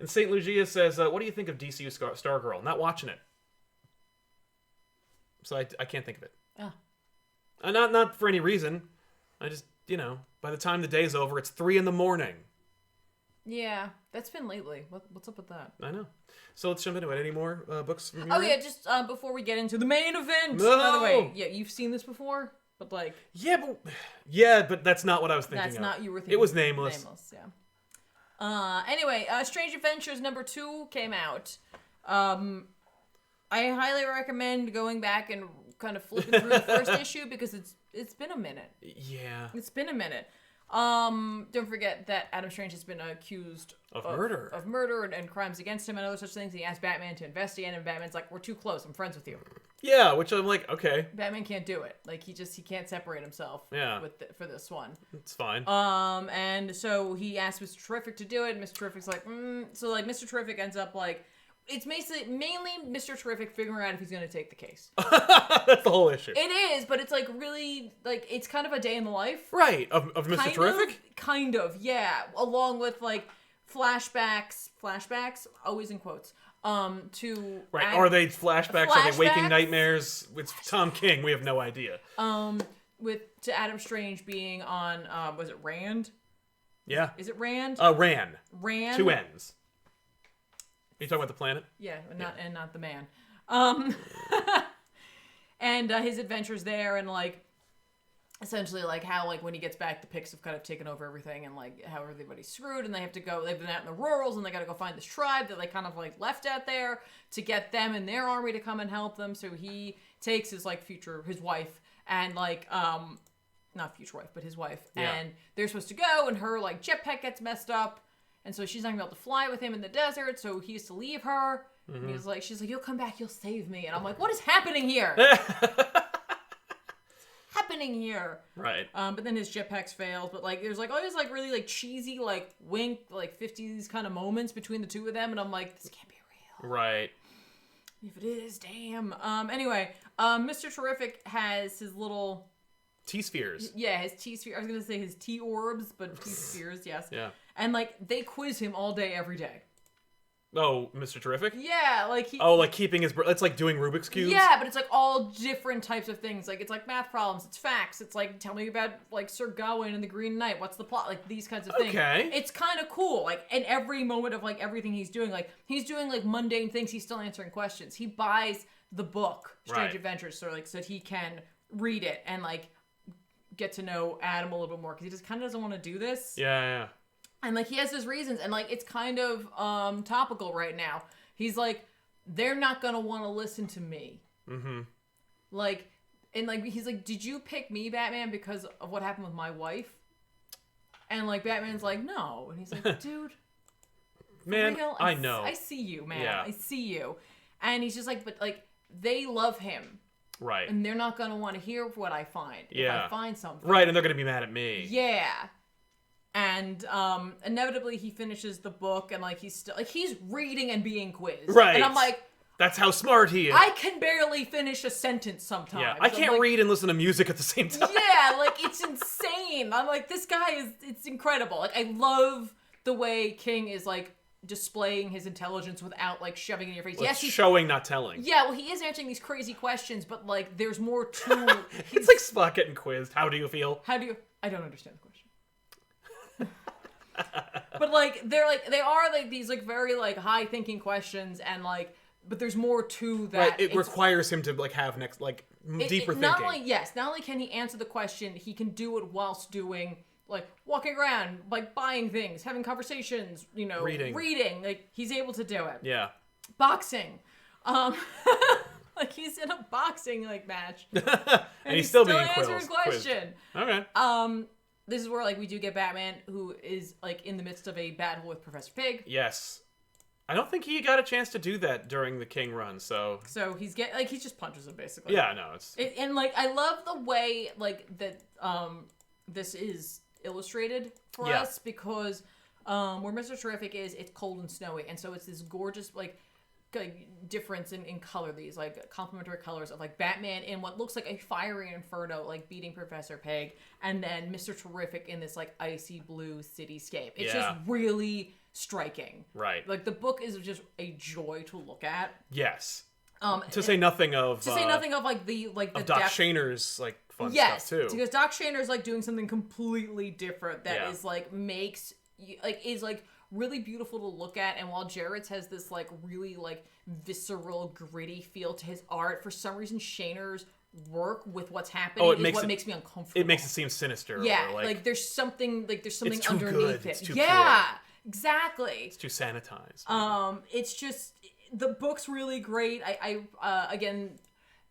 And St. Lucia says, "What do you think of DCU Stargirl?" Not watching it, so I can't think of it. Oh. Not for any reason. I just by the time the day's over, it's 3 a.m. Yeah, that's been lately. What's up with that? I know. So let's jump into it. Any more books from you? Oh yeah, just before we get into the main event. No! By the way, yeah, you've seen this before, but like. Yeah, but that's not what I was thinking. That's of. not you were thinking. It was Nameless. Nameless, yeah. Anyway, Strange Adventures #2 came out. I highly recommend going back and kind of flipping through the first issue because it's been a minute. Yeah. It's been a minute. Don't forget that Adam Strange has been accused of murder and crimes against him and other such things. He asked Batman to investigate, and Batman's like, "We're too close. I'm friends with you." Yeah, which I'm like, okay. Batman can't do it. Like he can't separate himself. Yeah. For this one. It's fine. And so he asked Mr. Terrific to do it. And Mr. Terrific's like, So like Mr. Terrific ends up like. It's mainly Mr. Terrific figuring out if he's going to take the case. That's the whole issue. It is, but it's like really, like, it's kind of a day in the life. Right, of Mr. Terrific? Kind of, yeah. Along with, like, flashbacks, always in quotes, to... Right, are they flashbacks? Are they waking nightmares? It's Tom King, we have no idea. To Adam Strange being on, was it Rand? Yeah. Is it Rand? Ran. 2 N's. Are you talking about the planet? Yeah, not the man. And his adventures there, and like essentially like how like when he gets back, the Picts have kind of taken over everything, and like how everybody's screwed, and they have to go. They've been out in the rurals, and they got to go find this tribe that they kind of like left out there to get them and their army to come and help them. So he takes his like his wife, and like not future wife, but his wife, and they're supposed to go, and her like jetpack gets messed up. And so she's not going to be able to fly with him in the desert, so he has to leave her. Mm-hmm. And she's like, "You'll come back, you'll save me." And I'm like, what is happening here? Happening here? Right. But then his jetpacks fails, but like there's like always like really like cheesy like wink like 50s kind of moments between the two of them, and I'm like, this can't be real. Right. If it is, damn. Anyway, Mr. Terrific has his little T-spheres. Yeah, his T-sphere. I was going to say his T-orbs, but T-spheres, yes. Yeah. And, like, they quiz him all day, every day. Oh, Mr. Terrific? Yeah, like he... Oh, like keeping his... It's like doing Rubik's Cubes? Yeah, but it's, like, all different types of things. Like, it's, like, math problems. It's facts. It's, like, tell me about, like, Sir Gawain and the Green Knight. What's the plot? Like, these kinds of things. Okay. It's kind of cool. Like, in every moment of, like, everything he's doing, he's doing, like, mundane things. He's still answering questions. He buys the book, Strange Adventures, so that he can read it and, like... get to know Adam a little bit more because he just kind of doesn't want to do this. Yeah. And like he has his reasons, and like it's kind of topical right now. He's like, they're not gonna want to listen to me. Mm-hmm. Like, and like he's like, did you pick me, Batman, because of what happened with my wife? And like Batman's like, no, and he's like, dude, man, I know, I see you, man, I see you, and he's just like, but like they love him. Right. And they're not going to want to hear what I find. Yeah. If I find something. Right, and they're going to be mad at me. Yeah. And inevitably he finishes the book, and like he's still like he's reading and being quizzed. Right. And I'm like, that's how smart he is. I can barely finish a sentence sometimes. Yeah. I can't read and listen to music at the same time. Yeah, like it's insane. I'm like, this guy it's incredible. Like I love the way King is like displaying his intelligence without like shoving it in your face. Well, yes, he's showing, not telling. Yeah, well, he is answering these crazy questions, but like, there's more to. It's like Spock getting quizzed. How do you feel? I don't understand the question. But like, they are like these like very like high thinking questions, and like, but there's more to that. Right, it requires him to like have deeper thinking. Not only can he answer the question, he can do it whilst doing. Like walking around, like buying things, having conversations, reading. Like he's able to do it. Yeah. Boxing, like he's in a boxing like match, and he's still being answering question. Okay. This is where like we do get Batman, who is like in the midst of a battle with Professor Pig. Yes. I don't think he got a chance to do that during the King run, so he just punches him basically. Yeah, no, and like I love the way like that this is illustrated for us because where Mr. Terrific is, it's cold and snowy, and so it's this gorgeous like difference in color, these like complementary colors of like Batman in what looks like a fiery inferno like beating Professor Pig, and then Mr. Terrific in this like icy blue cityscape. It's just really striking. Right. Like the book is just a joy to look at. Yes. To say nothing of like the Doc Shaner's like fun stuff too. Because Doc Shaner's like doing something completely different that is like makes is like really beautiful to look at, and while Jarrett's has this like really like visceral gritty feel to his art, for some reason Shaner's work with what's happening is what makes me uncomfortable. It makes it seem sinister. Yeah, or like there's something underneath good. it. It's too yeah, pure. Exactly. It's too sanitized. Maybe. It's just the book's really great. I again,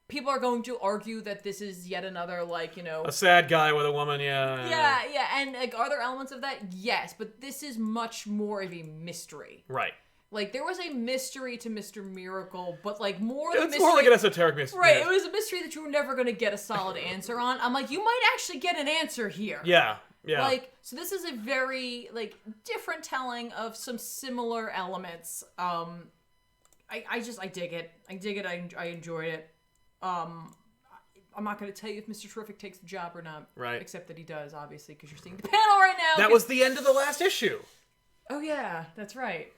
people are going to argue that this is yet another like a sad guy with a woman. Yeah, and like are there elements of that? Yes, but this is much more of a mystery. Right. Like there was a mystery to Mr. Miracle, but like more it's more like an esoteric mystery. Right, it was a mystery that you were never going to get a solid answer on. I'm like, you might actually get an answer here. Yeah. Like, so this is a very like different telling of some similar elements. I dig it. I enjoyed it. I'm not going to tell you if Mr. Terrific takes the job or not. Right. Except that he does, obviously, because you're seeing the panel right now. That was the end of the last issue. Oh yeah, that's right.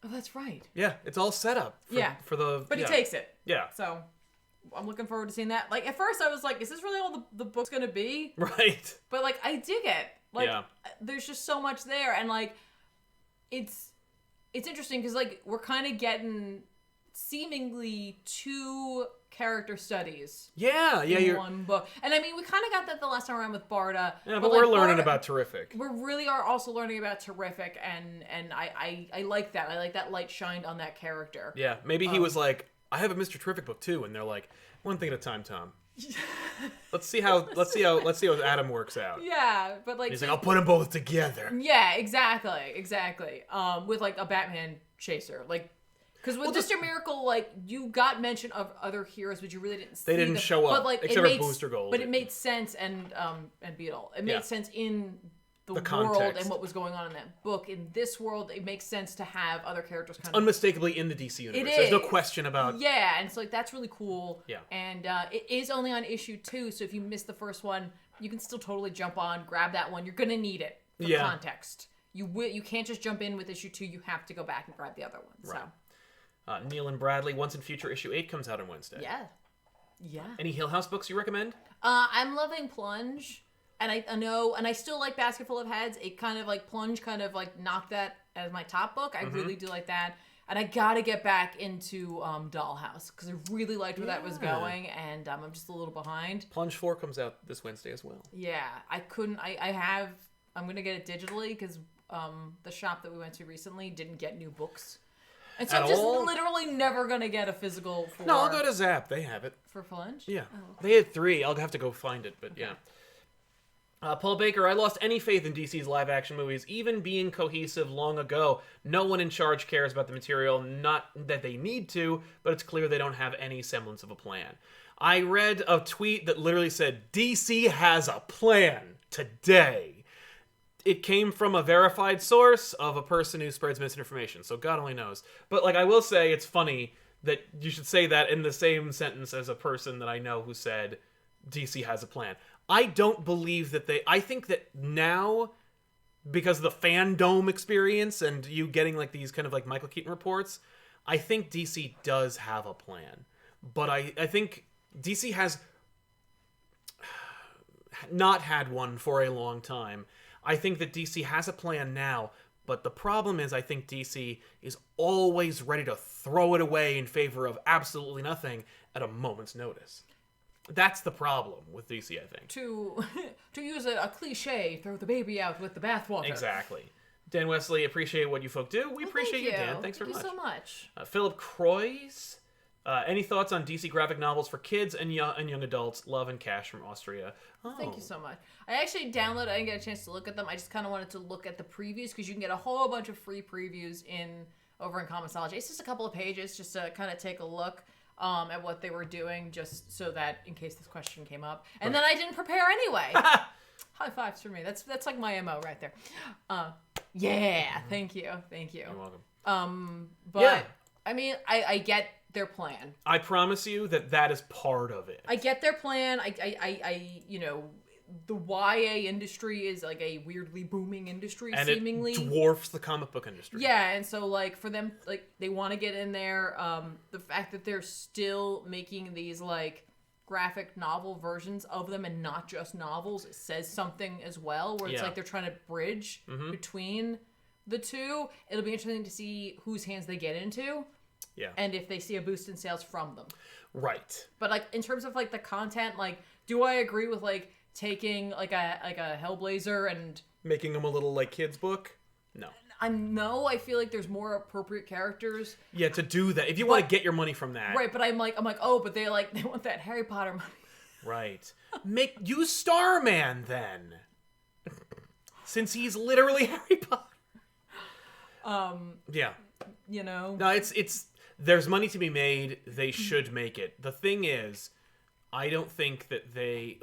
Oh, that's right. Yeah, it's all set up. For the. But he takes it. Yeah. So I'm looking forward to seeing that. Like at first I was like, is this really all the book's gonna be? Right. But like I dig it. Like there's just so much there, and like it's interesting because like we're kind of getting seemingly two character studies. Yeah, in one book. And I mean, we kind of got that the last time around with Barda. Yeah, but we're learning about Terrific. We really are also learning about Terrific, and I like that. I like that light shined on that character. Yeah, maybe he was like, I have a Mr. Terrific book too, and they're like, one thing at a time, Tom. Let's see how Adam works out. Yeah, but like he's like, I'll put them both together. Yeah, exactly. With like a Batman chaser, like because with Mr. Miracle, like you got mention of other heroes, but you really didn't. They didn't show up, but like except for Booster Gold. But it made sense, and Beetle. It made sense in the world context. and what was going on in that book. In this world, it makes sense to have other characters kind of unmistakably in the DC universe. It is. There's no question about. Yeah, and so like that's really cool. Yeah, and it is only on issue 2, so if you missed the first one, you can still totally jump on, grab that one. You're gonna need it for context. You can't just jump in with issue 2. You have to go back and grab the other one. Right. So. Neil and Bradley, Once in Future issue 8 comes out on Wednesday. Yeah. Any Hill House books you recommend? I'm loving Plunge, and I know, and I still like Basket Full of Heads. It kind of like Plunge kind of like knocked that as my top book. I really do like that, and I gotta get back into Dollhouse because I really liked where that was going, and I'm just a little behind. Plunge 4 comes out this Wednesday as well. Yeah, I couldn't. I'm gonna get it digitally because the shop that we went to recently didn't get new books. And so I'm just literally never going to get a physical for... No, I'll go to Zap. They have it. For Plunge? Yeah. Oh, okay. They had 3. I'll have to go find it, but yeah. Paul Baker, I lost any faith in DC's live-action movies, even being cohesive long ago. No one in charge cares about the material, not that they need to, but it's clear they don't have any semblance of a plan. I read a tweet that literally said, DC has a plan today. It came from a verified source of a person who spreads misinformation, so God only knows. But like I will say, it's funny that you should say that in the same sentence as a person that I know who said DC has a plan. I don't believe that I think that now, because of the fandom experience and you getting like these kind of like Michael Keaton reports, I think DC does have a plan. But I think DC has not had one for a long time. I think that DC has a plan now, but the problem is I think DC is always ready to throw it away in favor of absolutely nothing at a moment's notice. That's the problem with DC, I think. To use a cliche, throw the baby out with the bathwater. Exactly. Dan Wesley, appreciate what you folk do. We appreciate you, Dan. Thanks very much. Thank you so much. Philip Croy's Any thoughts on DC graphic novels for kids and young adults? Love and Cash from Austria. Oh. Thank you so much. I actually downloaded. I didn't get a chance to look at them. I just kind of wanted to look at the previews because you can get a whole bunch of free previews over in Comixology. It's just a couple of pages just to kind of take a look at what they were doing, just so that in case this question came up. And then I didn't prepare anyway. High fives for me. That's like my MO right there. Yeah. Thank you. You're welcome. But yeah. I mean, I get their plan. I promise you that is part of it. I get their plan. I the YA industry is like a weirdly booming industry, and seemingly. It dwarfs the comic book industry. Yeah, and so like for them, like they want to get in there. The fact that they're still making these like graphic novel versions of them and not just novels, it says something as well. Where it's like they're trying to bridge between the two. It'll be interesting to see whose hands they get into. Yeah. And if they see a boost in sales from them. Right. But like in terms of like the content, like do I agree with like taking like a Hellblazer and making them a little like kids book? No. I feel like there's more appropriate characters. Yeah, to do that. If you want to get your money from that. Right, but I'm like, oh, but they want that Harry Potter money. Right. Use Starman then. Since he's literally Harry Potter. Yeah. You know. No, it's there's money to be made. They should make it. The thing is, I don't think that there's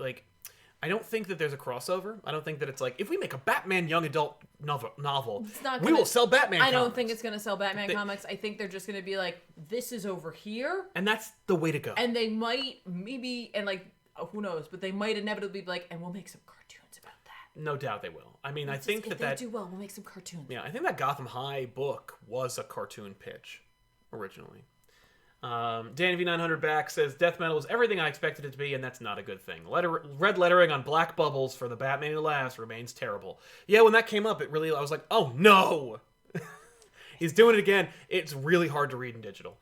a crossover. I don't think that it's like, if we make a Batman young adult novel, we will sell Batman comics. I don't think it's going to sell Batman comics. I think they're just going to be like, this is over here. And that's the way to go. And they might, maybe, and like, who knows, but they might inevitably be like, and we'll make some cartoons about that. No doubt they will. I mean, I think if they do well, we'll make some cartoons. Yeah, I think that Gotham High book was a cartoon pitch, originally. Dan V900 back says, Death Metal is everything I expected it to be, and that's not a good thing. Red lettering on black bubbles for the Batman Who Laughs remains terrible. Yeah, when that came up, I was like, oh no! He's doing it again. It's really hard to read in digital.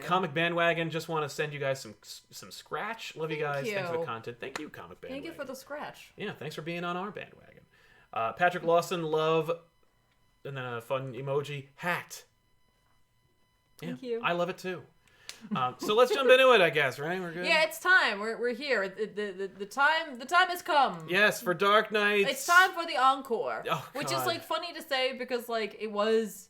Comic Bandwagon, just want to send you guys some scratch. Love you guys. Thanks for the content. Thank you, Comic Bandwagon. Thank you for the scratch. Yeah, thanks for being on our bandwagon. Patrick Lawson, love, and then a fun emoji, hat. Yeah, Thank you. I love it too. So let's jump into it, I guess, right? We're good? Yeah, it's time. We're here. The time has come. Yes, for Dark Knights. It's time for the encore. Oh, which is like funny to say because like it was,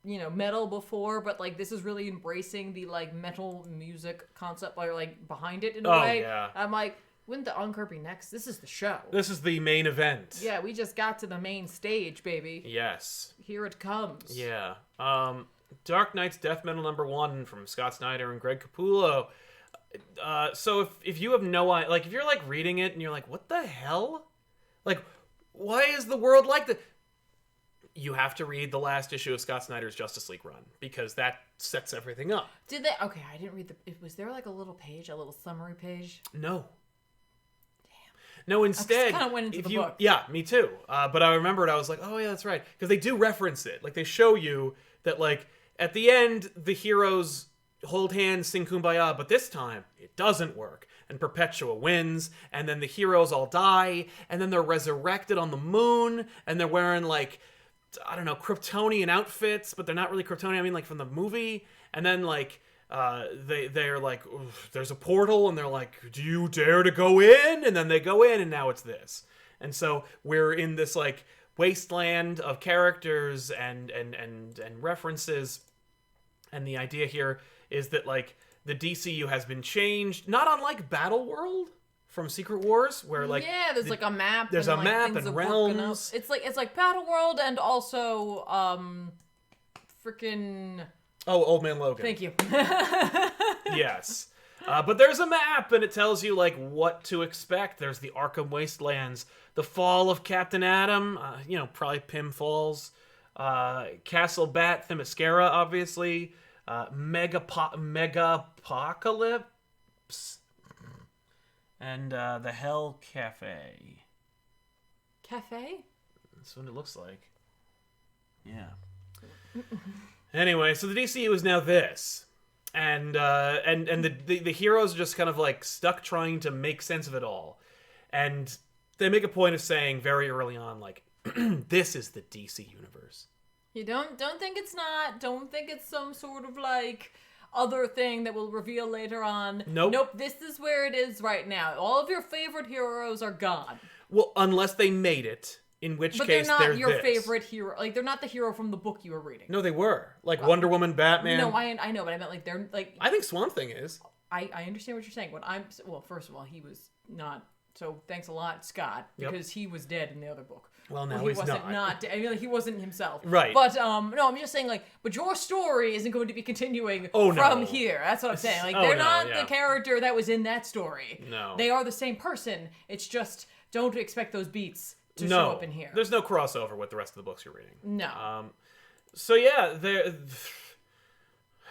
metal before, but like this is really embracing the like metal music concept or like behind it in a way. Yeah. I'm like, wouldn't the encore be next? This is the show. This is the main event. Yeah, we just got to the main stage, baby. Yes. Here it comes. Yeah. Dark Knight's Death Metal #1 from Scott Snyder and Greg Capullo. So if you have no idea, like if you're like reading it and you're like, what the hell? Like, why is the world like that? You have to read the last issue of Scott Snyder's Justice League run because that sets everything up. Did they? Okay, I didn't read was there like a little summary page? No. No, instead, kind of went into the book. Yeah, me too. But I remembered, I was like, oh yeah, that's right. Because they do reference it. Like, they show you that, like, at the end, the heroes hold hands, sing Kumbaya, but this time, it doesn't work. And Perpetua wins, and then the heroes all die, and then they're resurrected on the moon, and they're wearing, like, I don't know, Kryptonian outfits, but they're not really Kryptonian, I mean, like, from the movie. And then, like, they're like, there's a portal, and they're like, do you dare to go in? And then they go in, and now it's this. And so we're in this like wasteland of characters and references, and the idea here is that like the DCU has been changed, not unlike Battle World from Secret Wars, where like there's like a map. There's a map and realms. It's like Battle World and also freaking. Oh, Old Man Logan. Thank you. Yes. But there's a map, and it tells you, like, what to expect. There's the Arkham Wastelands, the fall of Captain Atom, probably Pym Falls, Castle Bat, Themyscira, obviously, Megapocalypse, and the Hell Cafe. Cafe? That's what it looks like. Yeah. Anyway, so the DCU is now this, and the heroes are just kind of like stuck trying to make sense of it all, and they make a point of saying very early on, like, this is the DC universe. You don't think it's not. Don't think it's some sort of like other thing that we'll reveal later on. Nope. This is where it is right now. All of your favorite heroes are gone. Well, unless they made it, in which But case they're not they're your this. favorite hero. Like, they're not the hero from the book you were reading. No, they were. Like Wonder Woman, Batman. No, I know, but I meant like they're like. I think Swamp Thing is. I understand what you're saying. Well, first of all, he was not. So thanks a lot, Scott, because he was dead in the other book. Well, now he he's wasn't not. I mean, he wasn't himself. Right. But no, I'm just saying like, but your story isn't going to be continuing from here. That's what I'm saying. Like, they're not the character that was in that story. No. They are the same person. It's just don't expect those beats to show up in here. There's no crossover with the rest of the books you're reading. No. So yeah,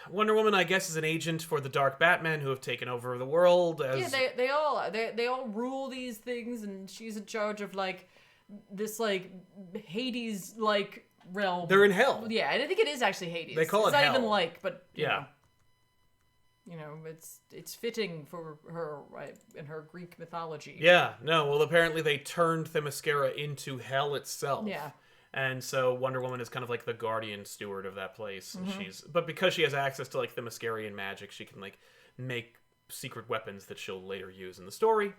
Wonder Woman, I guess, is an agent for the Dark Batman who have taken over the world. They all rule these things, and she's in charge of like this like Hades like realm. They're in hell. Yeah, and I think it is actually Hades. They call it's it not hell. even like, but Yeah. You know, it's fitting for her, right, in her Greek mythology. Yeah, no, well, apparently they turned Themyscira into hell itself. Yeah. And so Wonder Woman is kind of like the guardian steward of that place. And but because she has access to like Themyscirian magic, she can like make secret weapons that she'll later use in the story.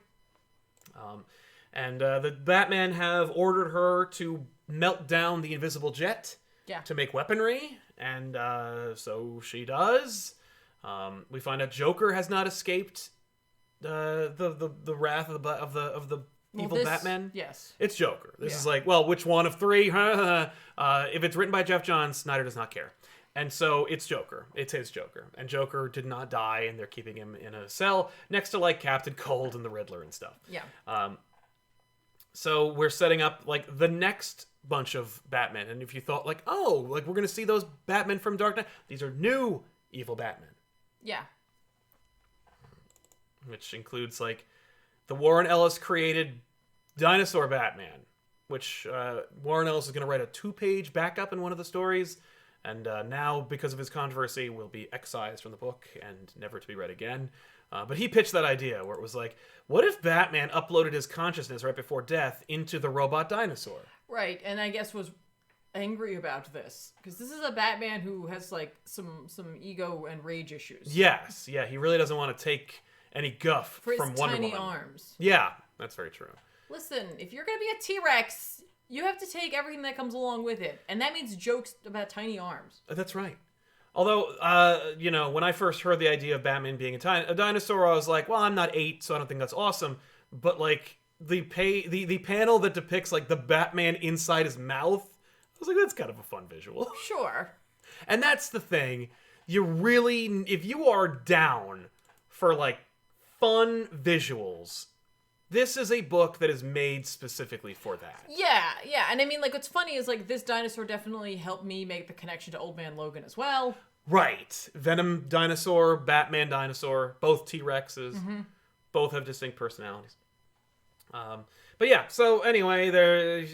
And the Batman have ordered her to melt down the invisible jet to make weaponry, and so she does. We find out Joker has not escaped the wrath of the evil Batman. Yes. It's Joker. This is like, well, which one of three? If it's written by Jeff Johns, Snyder does not care. And so it's Joker. It's his Joker. And Joker did not die, and they're keeping him in a cell next to like Captain Cold and the Riddler and stuff. Yeah. So we're setting up like the next bunch of Batman. And if you thought like, oh, like we're going to see those Batman from Dark Knight, these are new evil Batman. Yeah. Which includes like the Warren Ellis created Dinosaur Batman, which Warren Ellis is going to write a 2-page backup in one of the stories, and now because of his controversy will be excised from the book and never to be read again. But he pitched that idea where it was like, what if Batman uploaded his consciousness right before death into the robot dinosaur? Right, and I guess was angry about this because this is a Batman who has like some ego and rage issues. Yes, yeah, he really doesn't want to take any guff for from his Wonder tiny Woman. arms. Yeah, that's very true. Listen, if you're gonna be a T-Rex, you have to take everything that comes along with it, and that means jokes about tiny arms. That's right. Although, you know, when I first heard the idea of Batman being a dinosaur, I was like, well, I'm not 8, so I don't think that's awesome. But like the panel that depicts like the Batman inside his mouth, I was like, that's kind of a fun visual. Sure. And that's the thing. You really, if you are down for like fun visuals, this is a book that is made specifically for that. Yeah, and I mean, like, what's funny is, like, this dinosaur definitely helped me make the connection to Old Man Logan as well. Right. Venom dinosaur, Batman dinosaur, both T-Rexes. Both have distinct personalities. But yeah, so anyway,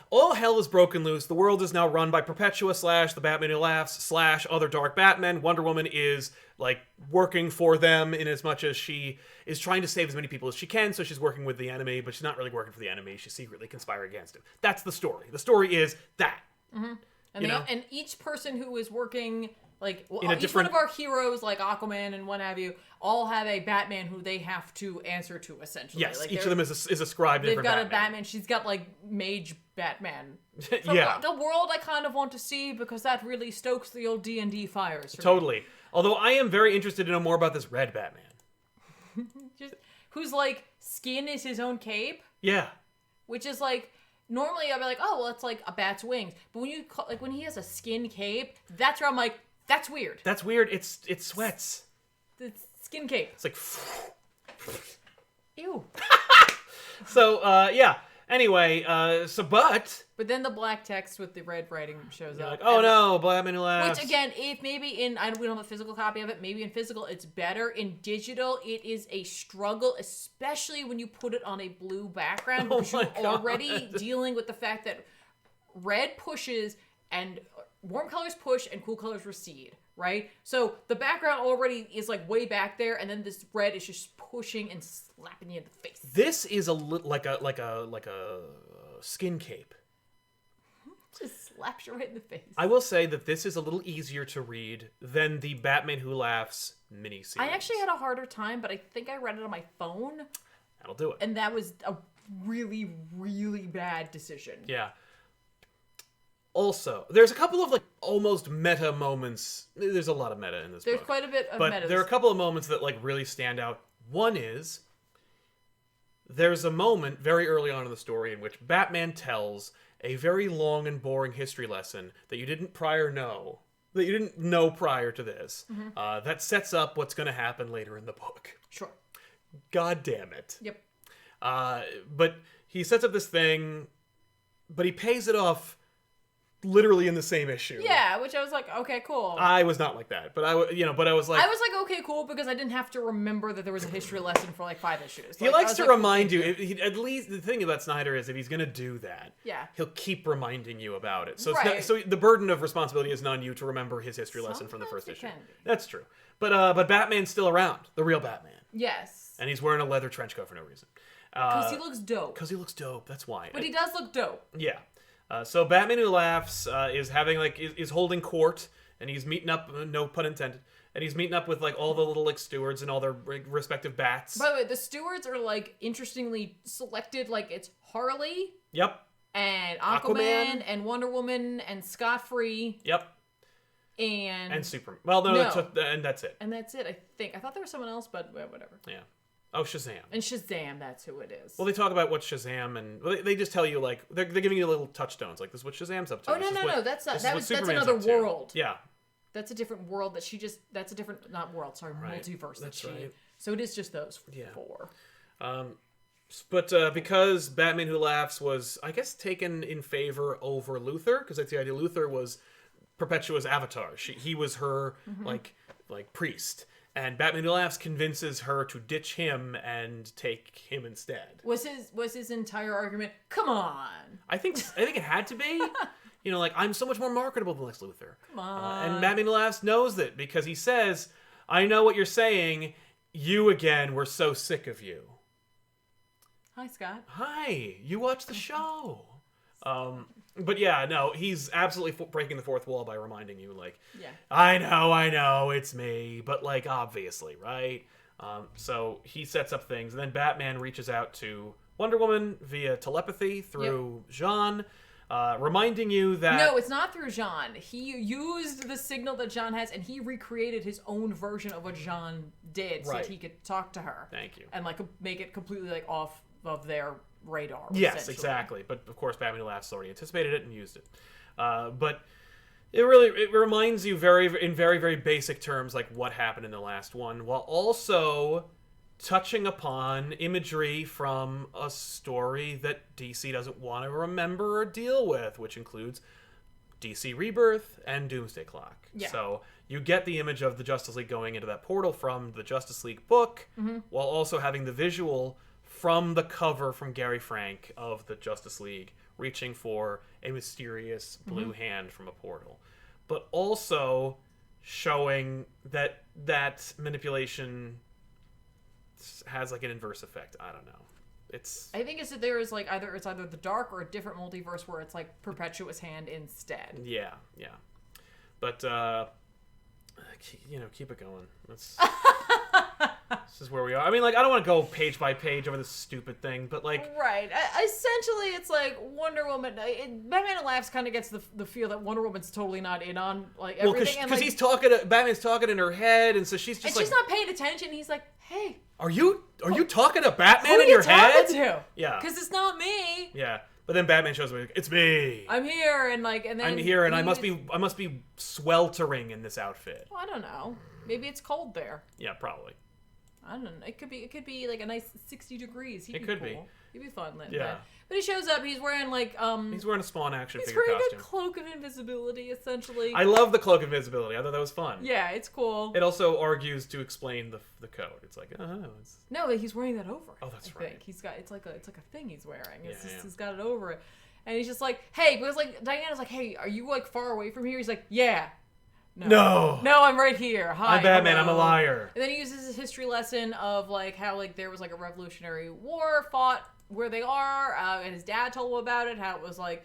all hell is broken loose. The world is now run by Perpetua / the Batman Who Laughs / other Dark Batman. Wonder Woman is like working for them in as much as she is trying to save as many people as she can. So she's working with the enemy, but she's not really working for the enemy. She's secretly conspiring against him. That's the story. The story is that. And each person who is working, like, each one different of our heroes, like Aquaman and what have you, all have a Batman who they have to answer to, essentially. Yes, like, each of them is ascribed to they've different got Batman. a Batman. She's got, like, Mage Batman. Yeah. The world I kind of want to see because that really stokes the old D&D fires. Totally. Although I am very interested to know more about this Red Batman. Whose, like, skin is his own cape. Yeah. Which is, like... Normally, I'd be like, oh, well, it's like a bat's wings. But when he has a skin cape, that's where I'm like, that's weird. That's weird. It sweats. The skin cape. It's like... Ew. So, yeah. Anyway, But then the black text with the red writing shows up. Like, oh no, Batman Who Laughs. Which, again, if maybe we don't have a physical copy of it, maybe in physical it's better. In digital, it is a struggle, especially when you put it on a blue background, because you're already dealing with the fact that red pushes and warm colors push and cool colors recede, right? So the background already is like way back there, and then this red is just pushing and slapping you in the face. This is like a skin cape. Just slaps you right in the face. I will say that this is a little easier to read than the Batman Who Laughs miniseries. I actually had a harder time, but I think I read it on my phone. That'll do it. And that was a really, really bad decision. Yeah. Also, there's a couple of like almost meta moments. There's a lot of meta in this book. There's quite a bit of but meta. There are a couple of moments that like really stand out. One is there's a moment very early on in the story in which Batman tells a very long and boring history lesson that you didn't know prior to this. That sets up what's going to happen later in the book. Sure. God damn it. Yep. But he sets up this thing, but he pays it off literally in the same issue. Yeah, which I was like, okay, cool. I was not like that, but I was like, okay, cool, because I didn't have to remember that there was a history lesson for like 5 issues. He likes to remind you. At least the thing about Snyder is if he's gonna do that, yeah, he'll keep reminding you about it. So right. so the burden of responsibility isn't on you to remember his history lesson from the first issue. That's true. But Batman's still around, the real Batman. Yes. And he's wearing a leather trench coat for no reason. Because he looks dope. Because he looks dope. That's why. But he does look dope. Yeah. So Batman Who Laughs is having is holding court, and he's meeting up, no pun intended, and he's meeting up with like all the little like stewards and all their respective bats. By the way, the stewards are like interestingly selected. Like it's Harley. Yep. And Aquaman and Wonder Woman and Scott Free. Yep. And Superman. Well, no. And that's it. And that's it. I think I thought there was someone else, but whatever. Yeah. Oh, Shazam. And Shazam, that's who it is. Well, they talk about what Shazam and they just tell you like they're giving you little touchstones like this is what Shazam's up to. Oh no, that's another world. Yeah. That's a different world that's a different multiverse That's right. So it is just those four. But because Batman Who Laughs was I guess taken in favor over Luthor because that's the idea. Luthor was Perpetua's avatar. He was her like priest. And Batman Who Laughs convinces her to ditch him and take him instead. Was his entire argument? Come on. I think it had to be. Like I'm so much more marketable than Lex Luthor. Come on. And Batman Who Laughs knows that because he says, "I know what you're saying. You again. We're so sick of you." Hi, Scott. Hi. You watch the show. But yeah, no, he's absolutely breaking the fourth wall by reminding you, like, yeah. I know, it's me, but like, obviously, right? So he sets up things, and then Batman reaches out to Wonder Woman via telepathy through Jean, reminding you that... No, it's not through Jean. He used the signal that Jean has, and he recreated his own version of what Jean did so that he could talk to her. Thank you. And like make it completely like off of their radar. Yes, exactly. But of course, Batman Who Laughs already anticipated it and used it. But it reminds you in very, very basic terms like what happened in the last one, while also touching upon imagery from a story that DC doesn't want to remember or deal with, which includes DC Rebirth and Doomsday Clock. Yeah. So you get the image of the Justice League going into that portal from the Justice League book, while also having the visual from the cover from Gary Frank of the Justice League reaching for a mysterious blue hand from a portal. But also showing that manipulation has like an inverse effect. I don't know. I think it's that there is like either the dark or a different multiverse where it's like Perpetua's hand instead. Yeah. But keep it going. This is where we are. I mean, like, I don't want to go page by page over this stupid thing, but like... Right. Essentially, it's like Wonder Woman... Batman Who Laughs kind of gets the feel that Wonder Woman's totally not in on, like, everything. Because he's talking... Batman's talking in her head, and so she's just she's not paying attention. He's like, hey... Are you talking to Batman in your head? Who are you talking to? Yeah. Because it's not me. Yeah. But then Batman shows me, it's me. I'm here, and then... I'm here, and I must be sweltering in this outfit. Well, I don't know. Maybe it's cold there. Yeah, probably. I don't know. It could be like a nice 60 degrees. He'd be fun. Yeah. But he shows up. He's wearing like He's wearing a Spawn action figure costume. He's wearing a cloak of invisibility, essentially. I love the cloak of invisibility. I thought that was fun. Yeah, it's cool. It also argues to explain the code. It's like, no, he's wearing that over. Oh, that's right. He's got it's like a thing he's wearing. He's got it over it, and he's just like, hey, because like Diana's like, hey, are you like far away from here? He's like, yeah. No, I'm right here. Hi, I'm Batman. hello. I'm a liar. And then he uses his history lesson of like how like there was like a Revolutionary War fought where they are, and his dad told him about it. How it was like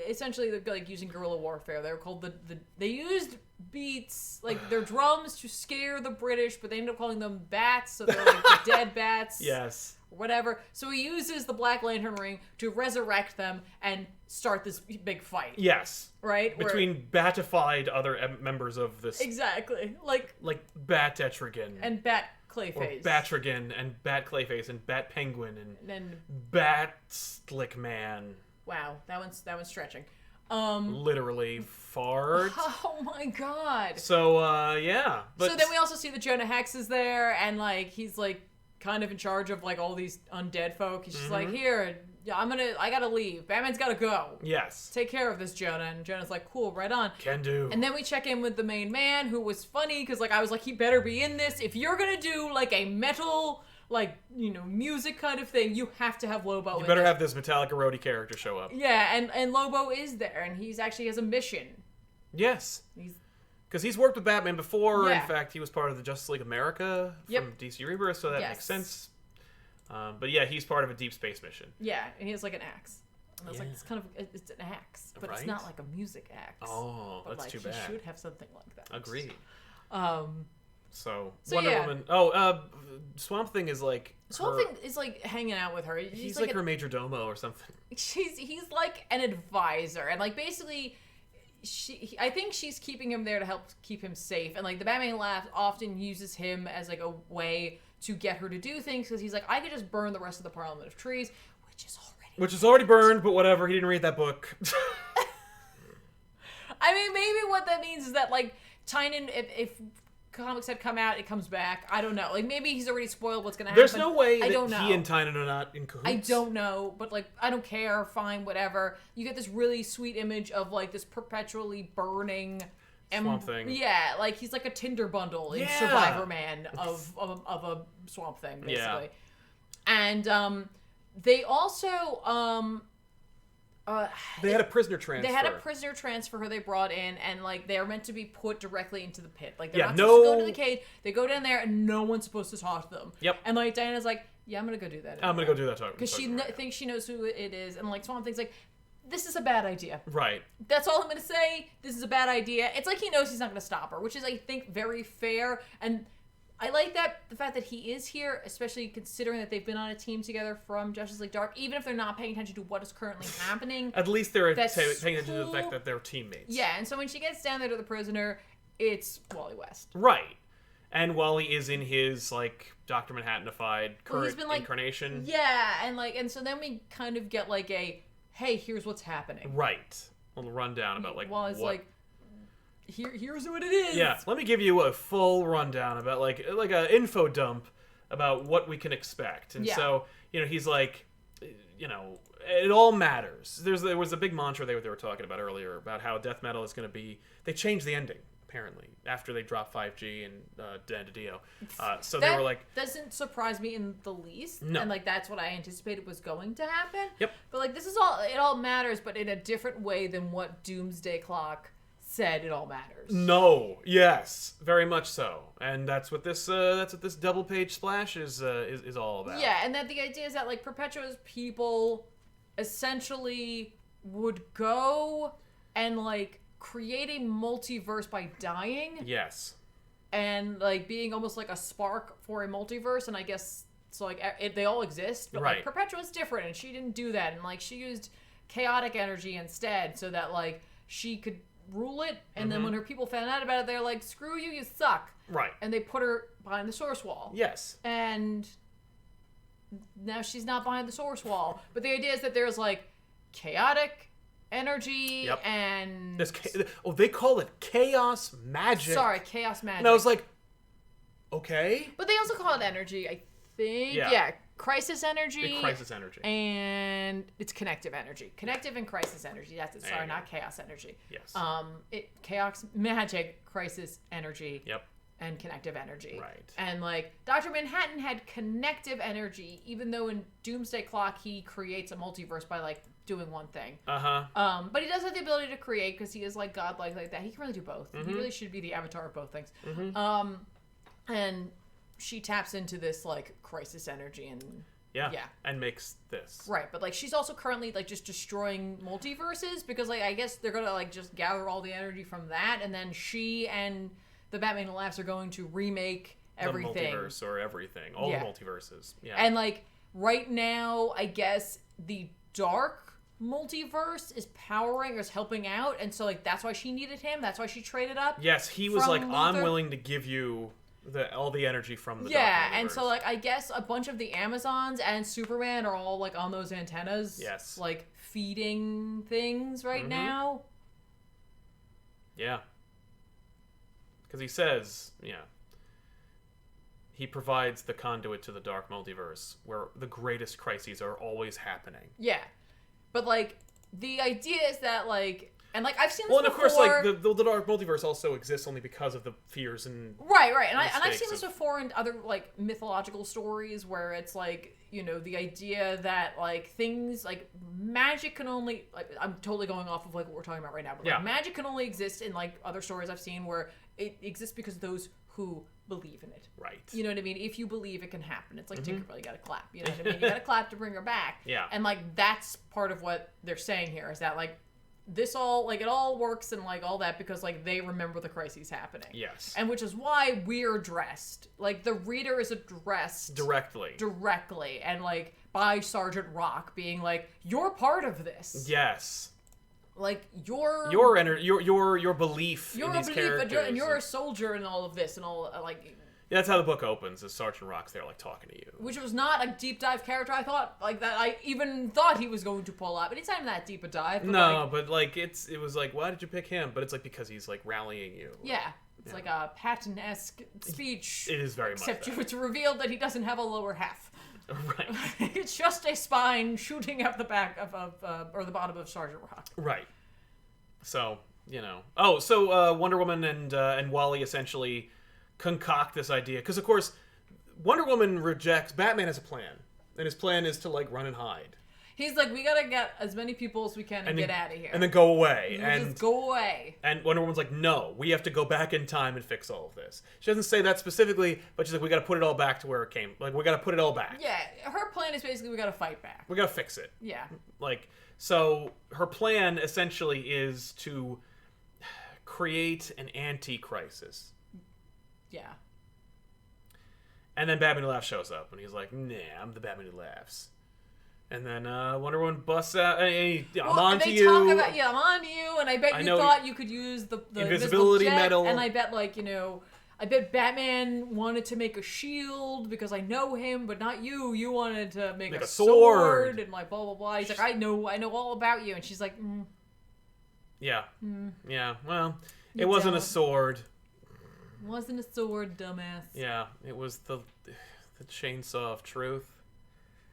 essentially like using guerrilla warfare. They were called they used beats, like their drums, to scare the British, but they ended up calling them bats, so they're like the dead bats. Yes. Whatever. So he uses the Black Lantern ring to resurrect them and start this big fight. Yes. Right? Between batified other members of this. Exactly. Like Bat Etrigan. And Bat Clayface. Or Batrigan and Bat Clayface and Bat Penguin and Bat Slick Man. Wow, that one's stretching. Literally fart. Oh my god. So yeah. But so then we also see that Jonah Hex is there, and like he's like kind of in charge of like all these undead folk. He's just like, here, I gotta leave. Batman's gotta go. Yes. Take care of this, Jonah. And Jonah's like, cool, right on. Can do. And then we check in with the main man, who was funny because like I was like, he better be in this. If you're gonna do like a metal, like, you know, music kind of thing, you have to have Lobo. You better have this Metallica roadie character show up. Yeah, and Lobo is there, and he's actually has a mission. Yes. Because he's worked with Batman before. Yeah. In fact, he was part of the Justice League America from DC Rebirth, so that makes sense. But yeah, he's part of a deep space mission. Yeah, and he has like an axe. And I was like, it's an axe, but it's not like a music axe. Oh, but, that's like, too bad. He should have something like that. Agreed. So Wonder Woman. Swamp Thing is like. Swamp Thing is like hanging out with her. He's like her major domo or something. He's like an advisor, and like basically. I think she's keeping him there to help keep him safe, and like the Batman Lab often uses him as like a way to get her to do things, because he's like, I could just burn the rest of the Parliament of Trees, which is already burned, but whatever. He didn't read that book. I mean, maybe what that means is that like Tynan, if comics had come out, it comes back. I don't know. Like maybe he's already spoiled what's gonna happen. There's no way that he and Tynan are not in cahoots. I don't know, but like I don't care. Fine, whatever. You get this really sweet image of like this perpetually burning Swamp Thing. Yeah, like he's like a Tinder bundle in Survivor Man of a Swamp Thing, basically. And they also they had a prisoner transfer. They had a prisoner transfer who they brought in, and like they're meant to be put directly into the pit. Like they're not supposed to go to the cage. They go down there, and no one's supposed to talk to them. Yep. And like Diana's like, yeah, I'm gonna go do that. I'm gonna go do that because she thinks she knows who it is, and like Swamp Thing's like, this is a bad idea. Right. That's all I'm gonna say. This is a bad idea. It's like he knows he's not gonna stop her, which is I think very fair. And I like the fact that he is here, especially considering that they've been on a team together from Justice League Dark, even if they're not paying attention to what is currently happening. At least they're paying attention to the fact that they're teammates. Yeah, and so when she gets down there to the prisoner, it's Wally West. Right. And Wally is in his, like, Dr. Manhattanified current incarnation. Yeah, and so then we kind of get, like, a, hey, here's what's happening. Right. A little rundown about, like, Wally's like, here's what it is. Yeah, let me give you a full rundown about, like an info dump about what we can expect. And so, you know, he's like, you know, it all matters. There was a big mantra they were talking about earlier about how death metal is going to be... They changed the ending, apparently, after they dropped 5G and Dan DiDio. So they were like... doesn't surprise me in the least. No. And, like, that's what I anticipated was going to happen. Yep. But, like, this is all... It all matters, but in a different way than what Doomsday Clock said it all matters. No. Yes. Very much so. And that's what this double page splash is all about. Yeah, and that the idea is that, like, Perpetua's people essentially would go and, like, create a multiverse by dying. Yes. And, like, being almost like a spark for a multiverse, and I guess, so, like, they all exist, but, right. like, Perpetua's different, and she didn't do that, and, like, she used chaotic energy instead, so that, like, she could rule it, and then when her people found out about it, they're like, screw you, you suck. Right. And they put her behind the source wall. Yes. And now she's not behind the source wall. But the idea is that there's, like, chaotic energy and... they call it chaos magic. Sorry, chaos magic. And I was like, okay. But they also call it energy, I think. Yeah. Crisis energy. Crisis energy. And it's connective energy. Connective and crisis energy. That's it. Sorry, not chaos energy. Yes. Chaos magic, crisis energy. Yep. And connective energy. Right. And, like, Dr. Manhattan had connective energy, even though in Doomsday Clock he creates a multiverse by, like, doing one thing. Uh-huh. But he does have the ability to create because he is, like, godlike like that. He can really do both. He really should be the avatar of both things. And she taps into this, like, crisis energy and Yeah. Yeah. And makes this. Right, but like she's also currently like just destroying multiverses because like I guess they're gonna like just gather all the energy from that, and then she and the Batman Who Laughs are going to remake everything. The multiverse or everything. All the multiverses. Yeah. And like right now, I guess the dark multiverse is powering or is helping out, and so like that's why she needed him. That's why she traded up. Yes, he was like, Luthor. I'm willing to give you all the energy from the dark multiverse. And so like I guess a bunch of the Amazons and Superman are all like on those antennas. Yes. Like feeding things right now. Yeah. Because he says, he provides the conduit to the dark multiverse where the greatest crises are always happening. Yeah. But like the idea is that like, and like I've seen this and of before. course, like the dark multiverse also exists only because of the fears and right, and I've seen this before in other like mythological stories where it's like the idea that like things like magic can only like I'm totally going off of like what we're talking about right now, but like magic can only exist in like other stories I've seen where it exists because of those who believe in it. Right. You know what I mean? If you believe it can happen. It's like Tinkerbell, you gotta clap. You know what I mean? You gotta clap to bring her back. Yeah. And like that's part of what they're saying here is that like this all like it all works and like all that because like they remember the crises happening. Yes. And which is why we're addressed. Like the reader is addressed directly and like by Sergeant Rock being like, you're part of this. Yes. Like your belief in these characters. And you're a soldier in all of this and all like. Yeah, that's how the book opens. Is Sergeant Rock's there like talking to you. Which was not a deep dive character. I thought like that. I even thought he was going to pull up, but it's not even that deep a dive. But it was like, why did you pick him? But it's like because he's like rallying you. Yeah. It's like a Patton-esque speech. It is very much. Except it's revealed that he doesn't have a lower half. Right. It's just a spine shooting out the back of or the bottom of Sergeant Rock. Right. So, so Wonder Woman and Wally essentially concoct this idea. Because, of course, Wonder Woman rejects... Batman has a plan. And his plan is to, like, run and hide. He's like, we gotta get as many people as we can and get out of here. And then go away. Just go away. And Wonder Woman's like, no, we have to go back in time and fix all of this. She doesn't say that specifically, but she's like, we gotta put it all back to where it came. Like, we gotta put it all back. Yeah, her plan is basically we gotta fight back. We gotta fix it. Yeah. Like, so her plan essentially is to create an anti-crisis. Yeah. And then Batman Who Laughs shows up, and he's like, nah, I'm the Batman Who Laughs. And then Wonder Woman busts out, hey, I'm on to you. Talk about, I'm on to you, and I bet you thought you could use the invisibility jet, medal. And I bet, like, I bet Batman wanted to make a shield because I know him, but not you. You wanted to make a sword and like blah blah blah. He's like, I know all about you, and she's like, yeah, yeah. Well, it wasn't a sword. It wasn't a sword, dumbass. Yeah, it was the chainsaw of truth.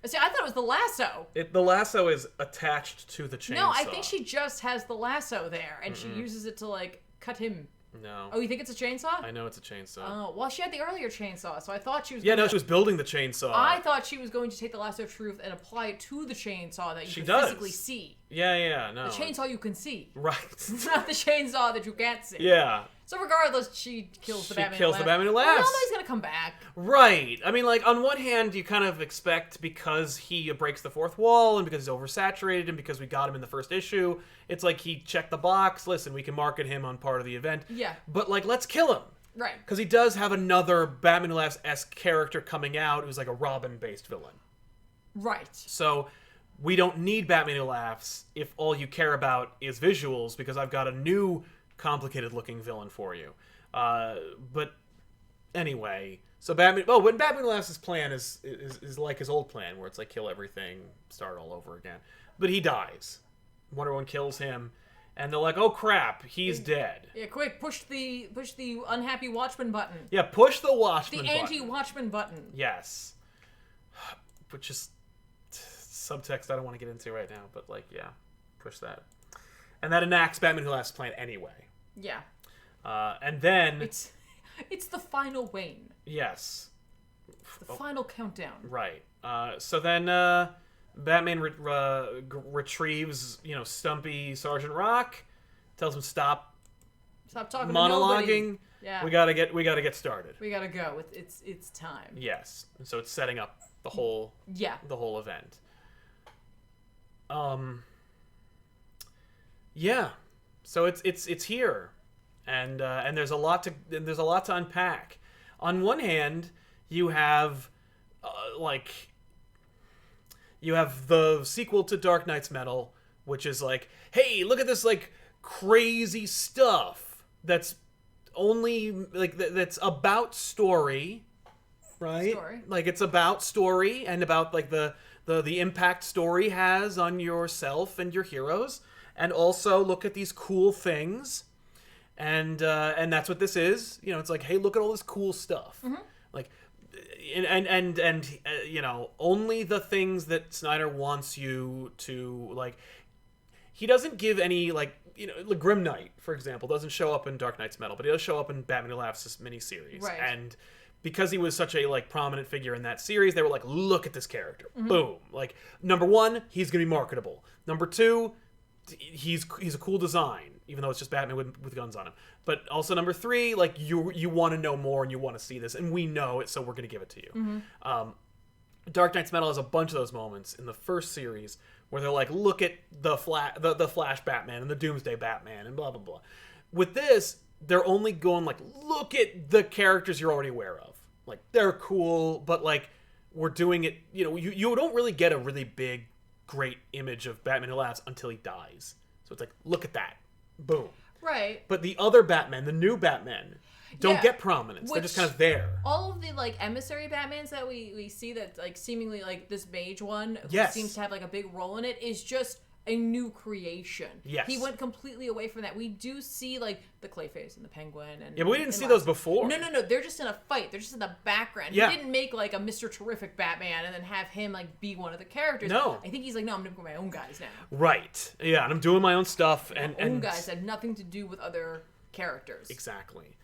See, I thought it was the lasso. The lasso is attached to the chainsaw. No, I think she just has the lasso there, and she uses it to like cut him. No. Oh, you think it's a chainsaw? I know it's a chainsaw. Oh, well, she had the earlier chainsaw, so I thought she was... Yeah, no, she was building the chainsaw. I thought she was going to take the lasso of truth and apply it to the chainsaw that you can physically see. Yeah, no. The chainsaw you can see. Right. It's not the chainsaw that you can't see. Yeah. So regardless, she kills the Batman Who Laughs. the Batman Who Laughs. We all know he's going to come back. Right. I mean, like, on one hand, you kind of expect because he breaks the fourth wall and because he's oversaturated and because we got him in the first issue, it's like he checked the box. Listen, we can market him on part of the event. Yeah. But, like, let's kill him. Right. Because he does have another Batman Who Laughs-esque character coming out who's like a Robin-based villain. Right. So we don't need Batman Who Laughs if all you care about is visuals because I've got a new complicated-looking villain for you. But anyway, so Batman... Oh, when Batman Who Laughs' plan is like his old plan, where it's like kill everything, start all over again. But he dies. Wonder Woman kills him, and they're like, oh crap, he's dead. Yeah, quick, push the unhappy Watchman button. Yeah, push the Watchman button. The anti-Watchman button. Yes. Which is subtext I don't want to get into right now, but like, yeah, push that. And that enacts Batman Who Laughs' plan anyway. Yeah. And then... It's the final Wayne. Yes. The final countdown. Right. So then Batman retrieves, Stumpy Sergeant Rock, tells him stop talking monologuing. Yeah. We gotta get started. We gotta go. It's time. Yes. And so it's setting up the whole Yeah. the whole event. Yeah. So it's here, and there's a lot to unpack. On one hand, you have you have the sequel to Dark Knight's Metal, which is like, hey, look at this like crazy stuff that's only like that's about story, right? Story. Like it's about story and about like the impact story has on yourself and your heroes, and also look at these cool things, and that's what this is. You know, it's like, hey, look at all this cool stuff, like. And you know, only the things that Snyder wants you to like. He doesn't give any like, you know, like Grim Knight, for example, doesn't show up in Dark Knight's Metal, but he does show up in Batman Who Laughs, this miniseries. Right. And because he was such a like prominent figure in that series, they were like, look at this character, boom. Like, number one, he's gonna be marketable. Number two, he's a cool design, even though it's just Batman with guns on him. But also number three, like you want to know more and you want to see this, and we know it, so we're gonna give it to you. Dark Knight's Metal has a bunch of those moments in the first series where they're like, look at the Flash Batman and the Doomsday Batman and blah blah blah. With this, they're only going like, look at the characters you're already aware of. Like, they're cool, but like we're doing it. You know, you don't really get a really big, great image of Batman Who Laughs until he dies. So it's like, look at that, boom. Right. But the other Batman, the new Batman, don't get prominence. They're just kind of there. All of the like emissary Batmans that we see that like seemingly like this mage one who seems to have like a big role in it is just a new creation. Yes. He went completely away from that. We do see like the Clayface and the Penguin and yeah, but we didn't see those before. No. They're just in a fight. They're just in the background. Yeah. He didn't make like a Mr. Terrific Batman and then have him like be one of the characters. No. I think he's like, no, I'm gonna put my own guys now. Right. Yeah, and I'm doing my own stuff My own guys that have nothing to do with other characters. Exactly.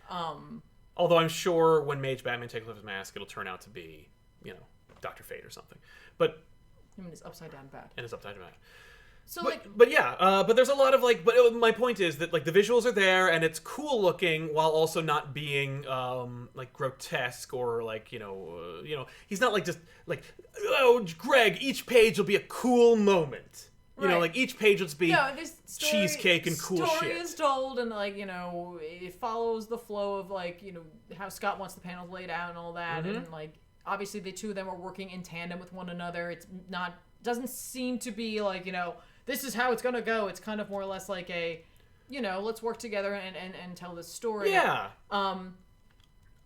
Although I'm sure when Mage Batman takes off his mask, it'll turn out to be, you know, Dr. Fate or something. But I mean, it's upside down bad. And it's upside down. So but there's a lot of like, but my point is that like the visuals are there and it's cool looking while also not being like grotesque or like, you know, he's not like just like, oh, Greg, each page will be a cool moment. You know, like each page will just be cheesecake and cool shit. Story is told, and like, you know, it follows the flow of like, you know, how Scott wants the panels laid out and all that, and like obviously the two of them are working in tandem with one another. It's not doesn't seem to be like, you know, this is how it's gonna go. It's kind of more or less like a, you know, let's work together and tell this story. Yeah. I'm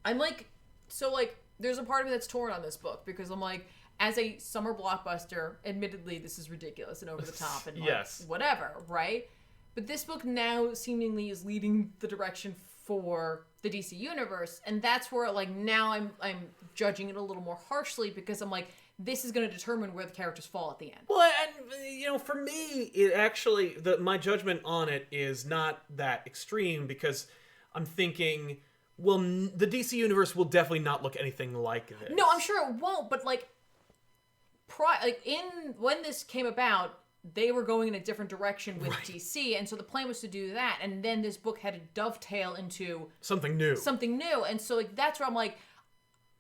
like, so like, there's a part of me that's torn on this book because I'm like, as a summer blockbuster, admittedly, this is ridiculous and over the top and like, whatever, right? But this book now seemingly is leading the direction for the DC universe, and that's where like now I'm judging it a little more harshly because I'm like, this is going to determine where the characters fall at the end. Well, and you know, for me, it actually my judgment on it is not that extreme because I'm thinking, well, the DC universe will definitely not look anything like this. No, I'm sure it won't, but like. When this came about, they were going in a different direction with DC, and so the plan was to do that, and then this book had to dovetail into something new, and so like that's where I'm like,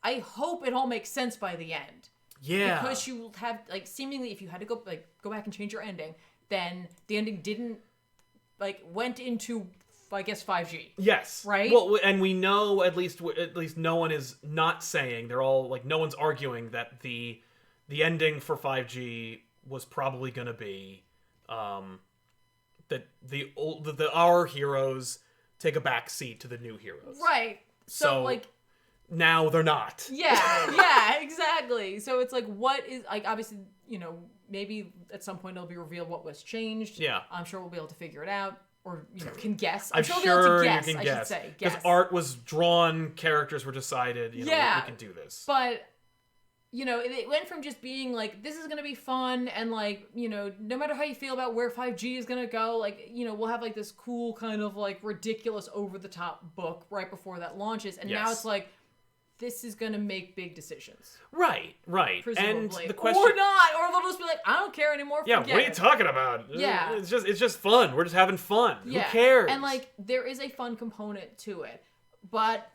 I hope it all makes sense by the end. Yeah, because you have like seemingly if you had to go back and change your ending, then the ending didn't like went into I guess 5G. Yes. Right. Well, and we know at least no one is not saying, they're all like, no one's arguing that the ending for 5G was probably going to be that our heroes take a back seat to the new heroes. Right. So like now they're not. Yeah, exactly. So it's like, what is like obviously, you know, maybe at some point it'll be revealed what was changed. Yeah. I'm sure we'll be able to figure it out. Or, you know, can guess. I'm sure we'll sure be able to guess, you can I guess. should say. Because art was drawn, characters were decided, you know, we can do this. But, you know, it went from just being like, this is going to be fun, and like, you know, no matter how you feel about where 5G is going to go, like, you know, we'll have like this cool kind of like ridiculous over-the-top book right before that launches. And now it's like, this is going to make big decisions. Right. Presumably. And the question... Or not, or they'll just be like, I don't care anymore, forget what are you talking about? Yeah. It's just fun. We're just having fun. Yeah. Who cares? And like, there is a fun component to it. But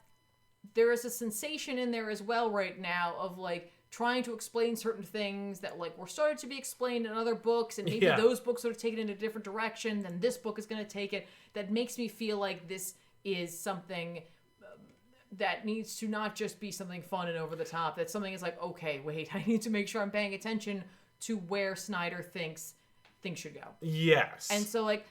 there is a sensation in there as well right now of like, trying to explain certain things that like were started to be explained in other books, and maybe those books would have taken it in a different direction than this book is going to take it. That makes me feel like this is something that needs to not just be something fun and over the top. That something is like, okay, wait, I need to make sure I'm paying attention to where Snyder thinks things should go. Yes. And so like,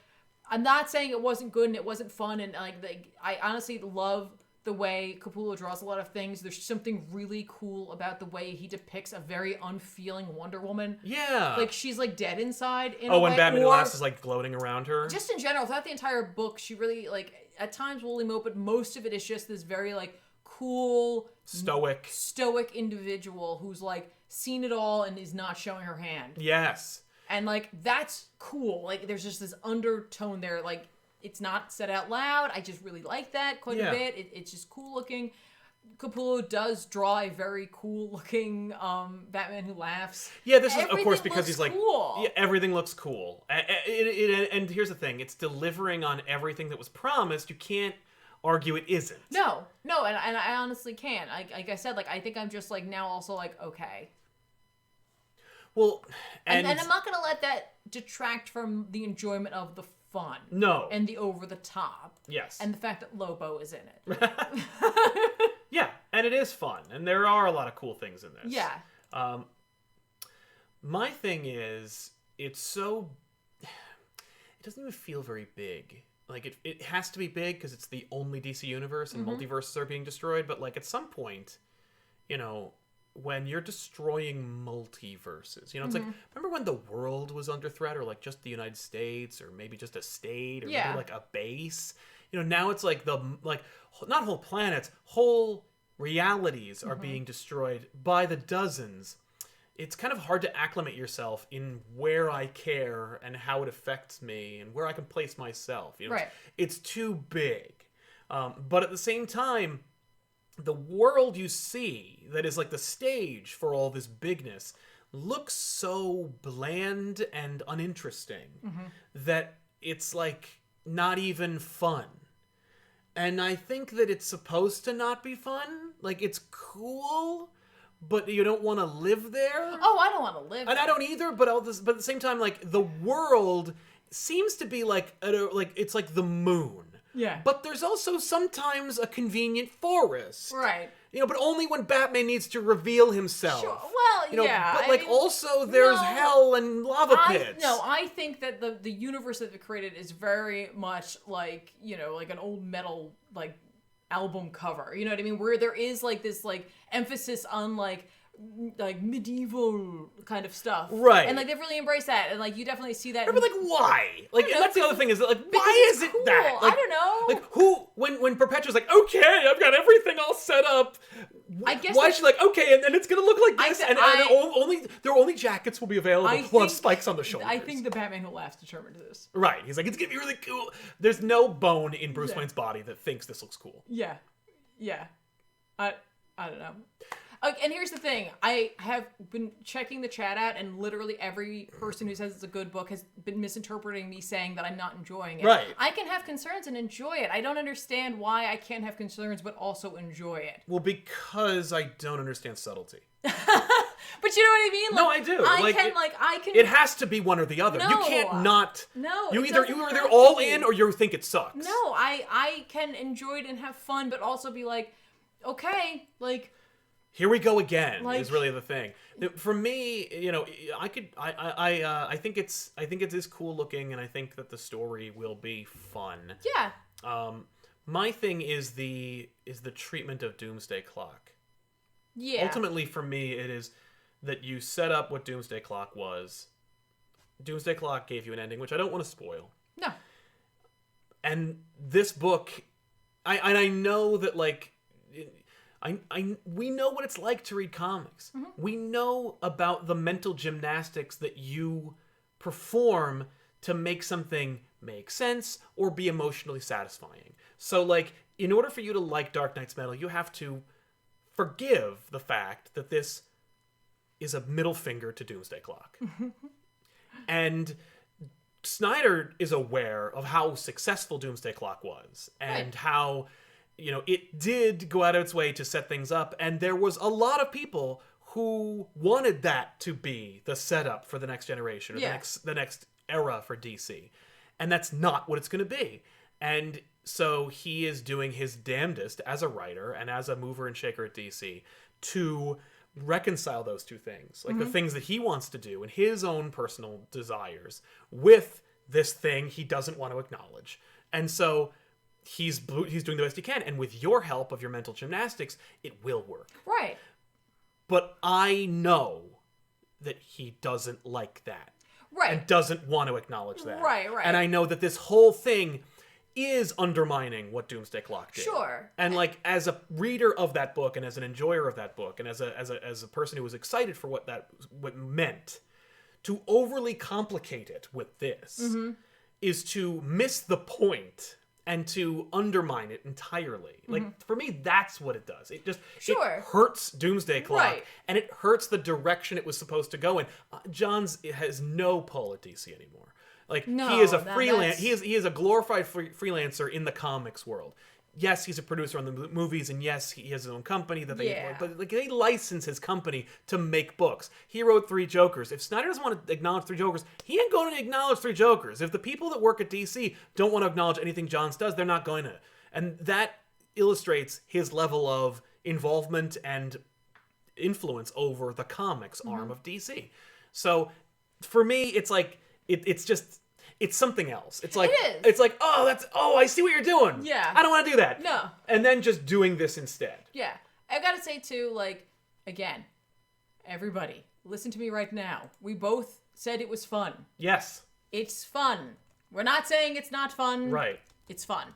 I'm not saying it wasn't good and it wasn't fun, and like I honestly love the way Capullo draws a lot of things. There's something really cool about the way he depicts a very unfeeling Wonder Woman. Yeah. Like, she's, like, dead inside in a Oh, way. when Batman Who Laughs is, like, gloating around her? Just in general, throughout the entire book, she really, like, at times will emote, but most of it is just this very, like, cool... Stoic individual who's, like, seen it all and is not showing her hand. Yes. And, like, that's cool. Like, there's just this undertone there, like... It's not said out loud. I just really like that quite a bit. It's just cool looking. Capullo does draw a very cool looking Batman Who Laughs. Yeah, this is, of course, because he's like, cool. Yeah, everything looks cool. And here's the thing. It's delivering on everything that was promised. You can't argue it isn't. No, and I honestly can't. Like I said, like, I think I'm just like now also like, okay. Well, and I'm not going to let that detract from the enjoyment of the fun. No. And the over the top. Yes. And the fact that Lobo is in it. Yeah, and it is fun. And there are a lot of cool things in this. Yeah. My thing is, it's so... It doesn't even feel very big. Like, it has to be big because it's the only DC universe and multiverses are being destroyed. But, like, at some point, you know... when you're destroying multiverses, you know, it's like, remember when the world was under threat, or like just the United States, or maybe just a state, or maybe like a base? You know, now it's like not whole planets, whole realities are being destroyed by the dozens. It's kind of hard to acclimate yourself in where I care and how it affects me and where I can place myself. You know, it's too big. But at the same time, the world you see that is like the stage for all this bigness looks so bland and uninteresting that it's like not even fun. And I think that it's supposed to not be fun. Like, it's cool, but you don't want to live there. Oh, I don't want to live there. And I don't either, but at the same time, like, the world seems to be like it's like the moon. Yeah. But there's also sometimes a convenient forest. Right. You know, but only when Batman needs to reveal himself. Sure. Well, you know, yeah. But, like, also there's hell and lava pits. I think that the universe that they created is very much like, you know, like an old metal, like, album cover. You know what I mean? Where there is, like, this, like, emphasis on, like medieval kind of stuff, right? And like they've really embraced that, and like you definitely see that. But like, why? Like, and that's the other thing is that, like, why is it cool. that? Like, I don't know. Like, who when Perpetua's like, okay, I've got everything all set up. I guess why is she like, okay, and it's gonna look like this, and only jackets will be available. We'll have spikes on the shoulders. I think the Batman Who Laughs determined this. Right? He's like, it's gonna be really cool. There's no bone in Bruce Wayne's body that thinks this looks cool. Yeah. I don't know. And here's the thing. I have been checking the chat out, and literally every person who says it's a good book has been misinterpreting me saying that I'm not enjoying it. Right. I can have concerns and enjoy it. I don't understand why I can't have concerns but also enjoy it. Well, because I don't understand subtlety. But you know what I mean? No, I do. I can. It has to be one or the other. No. You can't not. No. You're either all in or you think it sucks. No, I can enjoy it and have fun, but also be like, okay, like. Here we go again. Like, is really the thing. For me, you know, I think it is cool looking, and I think that the story will be fun. Yeah. My thing is the treatment of Doomsday Clock. Yeah. Ultimately, for me, it is that you set up what Doomsday Clock was. Doomsday Clock gave you an ending, which I don't want to spoil. No. And this book, I know that, like, we know what it's like to read comics. We know about the mental gymnastics that you perform to make something make sense or be emotionally satisfying. So, like, in order for you to like Dark Knight's Metal, you have to forgive the fact that this is a middle finger to Doomsday Clock. And Snyder is aware of how successful Doomsday Clock was, and how, you know, it did go out of its way to set things up, and there was a lot of people who wanted that to be the setup for the next generation, or the next era for DC. And that's not what it's going to be. And so he is doing his damnedest as a writer and as a mover and shaker at DC to reconcile those two things. Like the things that he wants to do and his own personal desires with this thing he doesn't want to acknowledge. And so he's doing the best he can. And with your help of your mental gymnastics, it will work. Right. But I know that he doesn't like that. Right. And doesn't want to acknowledge that. Right. And I know that this whole thing is undermining what Doomsday Clock did. Sure. And like, as a reader of that book and as an enjoyer of that book and as a person who was excited for what meant, to overly complicate it with this is to miss the point and to undermine it entirely. Like, for me, that's what it does. It just it hurts Doomsday Clock, and it hurts the direction it was supposed to go in. Johns has no pull at DC anymore. Like, he is a freelance. He is a glorified freelancer in the comics world. Yes, he's a producer on the movies, and yes, he has his own company that but like, they license his company to make books. He wrote 3 Jokers. If Snyder doesn't want to acknowledge 3 Jokers, he ain't going to acknowledge 3 Jokers. If the people that work at DC don't want to acknowledge anything Johns does, they're not going to. And that illustrates his level of involvement and influence over the comics arm of DC. So for me, it's like it's something else. It's like I see what you're doing. Yeah. I don't want to do that. No. And then just doing this instead. Yeah. I gotta say too, like, again, everybody, listen to me right now. We both said it was fun. Yes. It's fun. We're not saying it's not fun. Right. It's fun.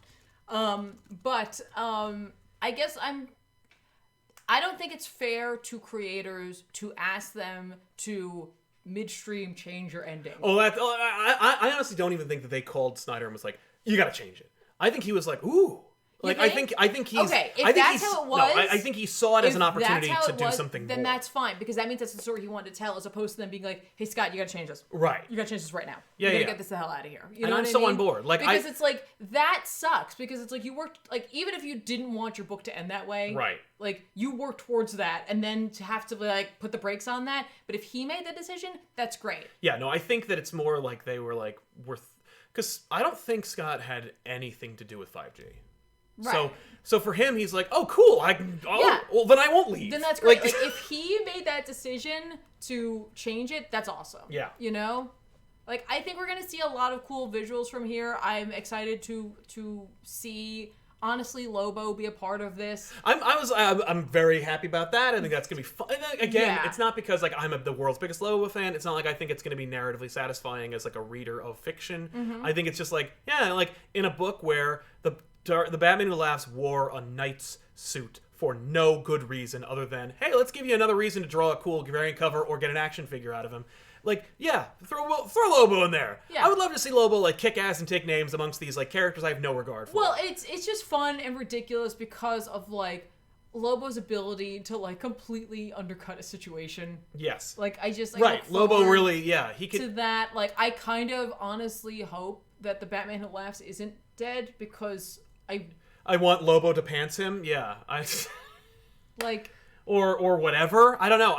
But I guess I don't think it's fair to creators to ask them to midstream change your ending. I honestly don't even think that they called Snyder and was like, you gotta change it. I think he was like, ooh. Like, I think he's... Okay, if that's how it was... No, I think he saw it as an opportunity to do something more. Then that's fine, because that means that's the story he wanted to tell, as opposed to them being like, hey, Scott, you gotta change this. Right. You gotta change this right now. Yeah, you gotta get this the hell out of here. You know I'm what so I mean? on board. Like, because it's like, that sucks, because it's like, you worked... Like, even if you didn't want your book to end that way... Right. Like, you worked towards that, and then to have to, like, put the brakes on that. But if he made that decision, that's great. Yeah, no, I think that it's more like they were like, because I don't think Scott had anything to do with 5G. Right. So for him, he's like, oh, cool. Well, then I won't leave. Then that's great. Like, if he made that decision to change it, that's awesome. Yeah. You know? Like, I think we're going to see a lot of cool visuals from here. I'm excited to see, honestly, Lobo be a part of this. I'm very happy about that. I think that's going to be fun. Again, it's not because, like, I'm the world's biggest Lobo fan. It's not like I think it's going to be narratively satisfying as, like, a reader of fiction. I think it's just like, like, in a book where the Batman Who Laughs wore a knight's suit for no good reason other than, hey, let's give you another reason to draw a cool variant cover or get an action figure out of him. Like, yeah, throw Lobo in there. Yeah. I would love to see Lobo, like, kick ass and take names amongst these, like, characters I have no regard for. Well, it's just fun and ridiculous because of, like, Lobo's ability to, like, completely undercut a situation. Yes. Like, I Lobo really, he could... To that, like, I kind of honestly hope that the Batman Who Laughs isn't dead, because I want Lobo to pants him. Yeah, like, or whatever. I don't know.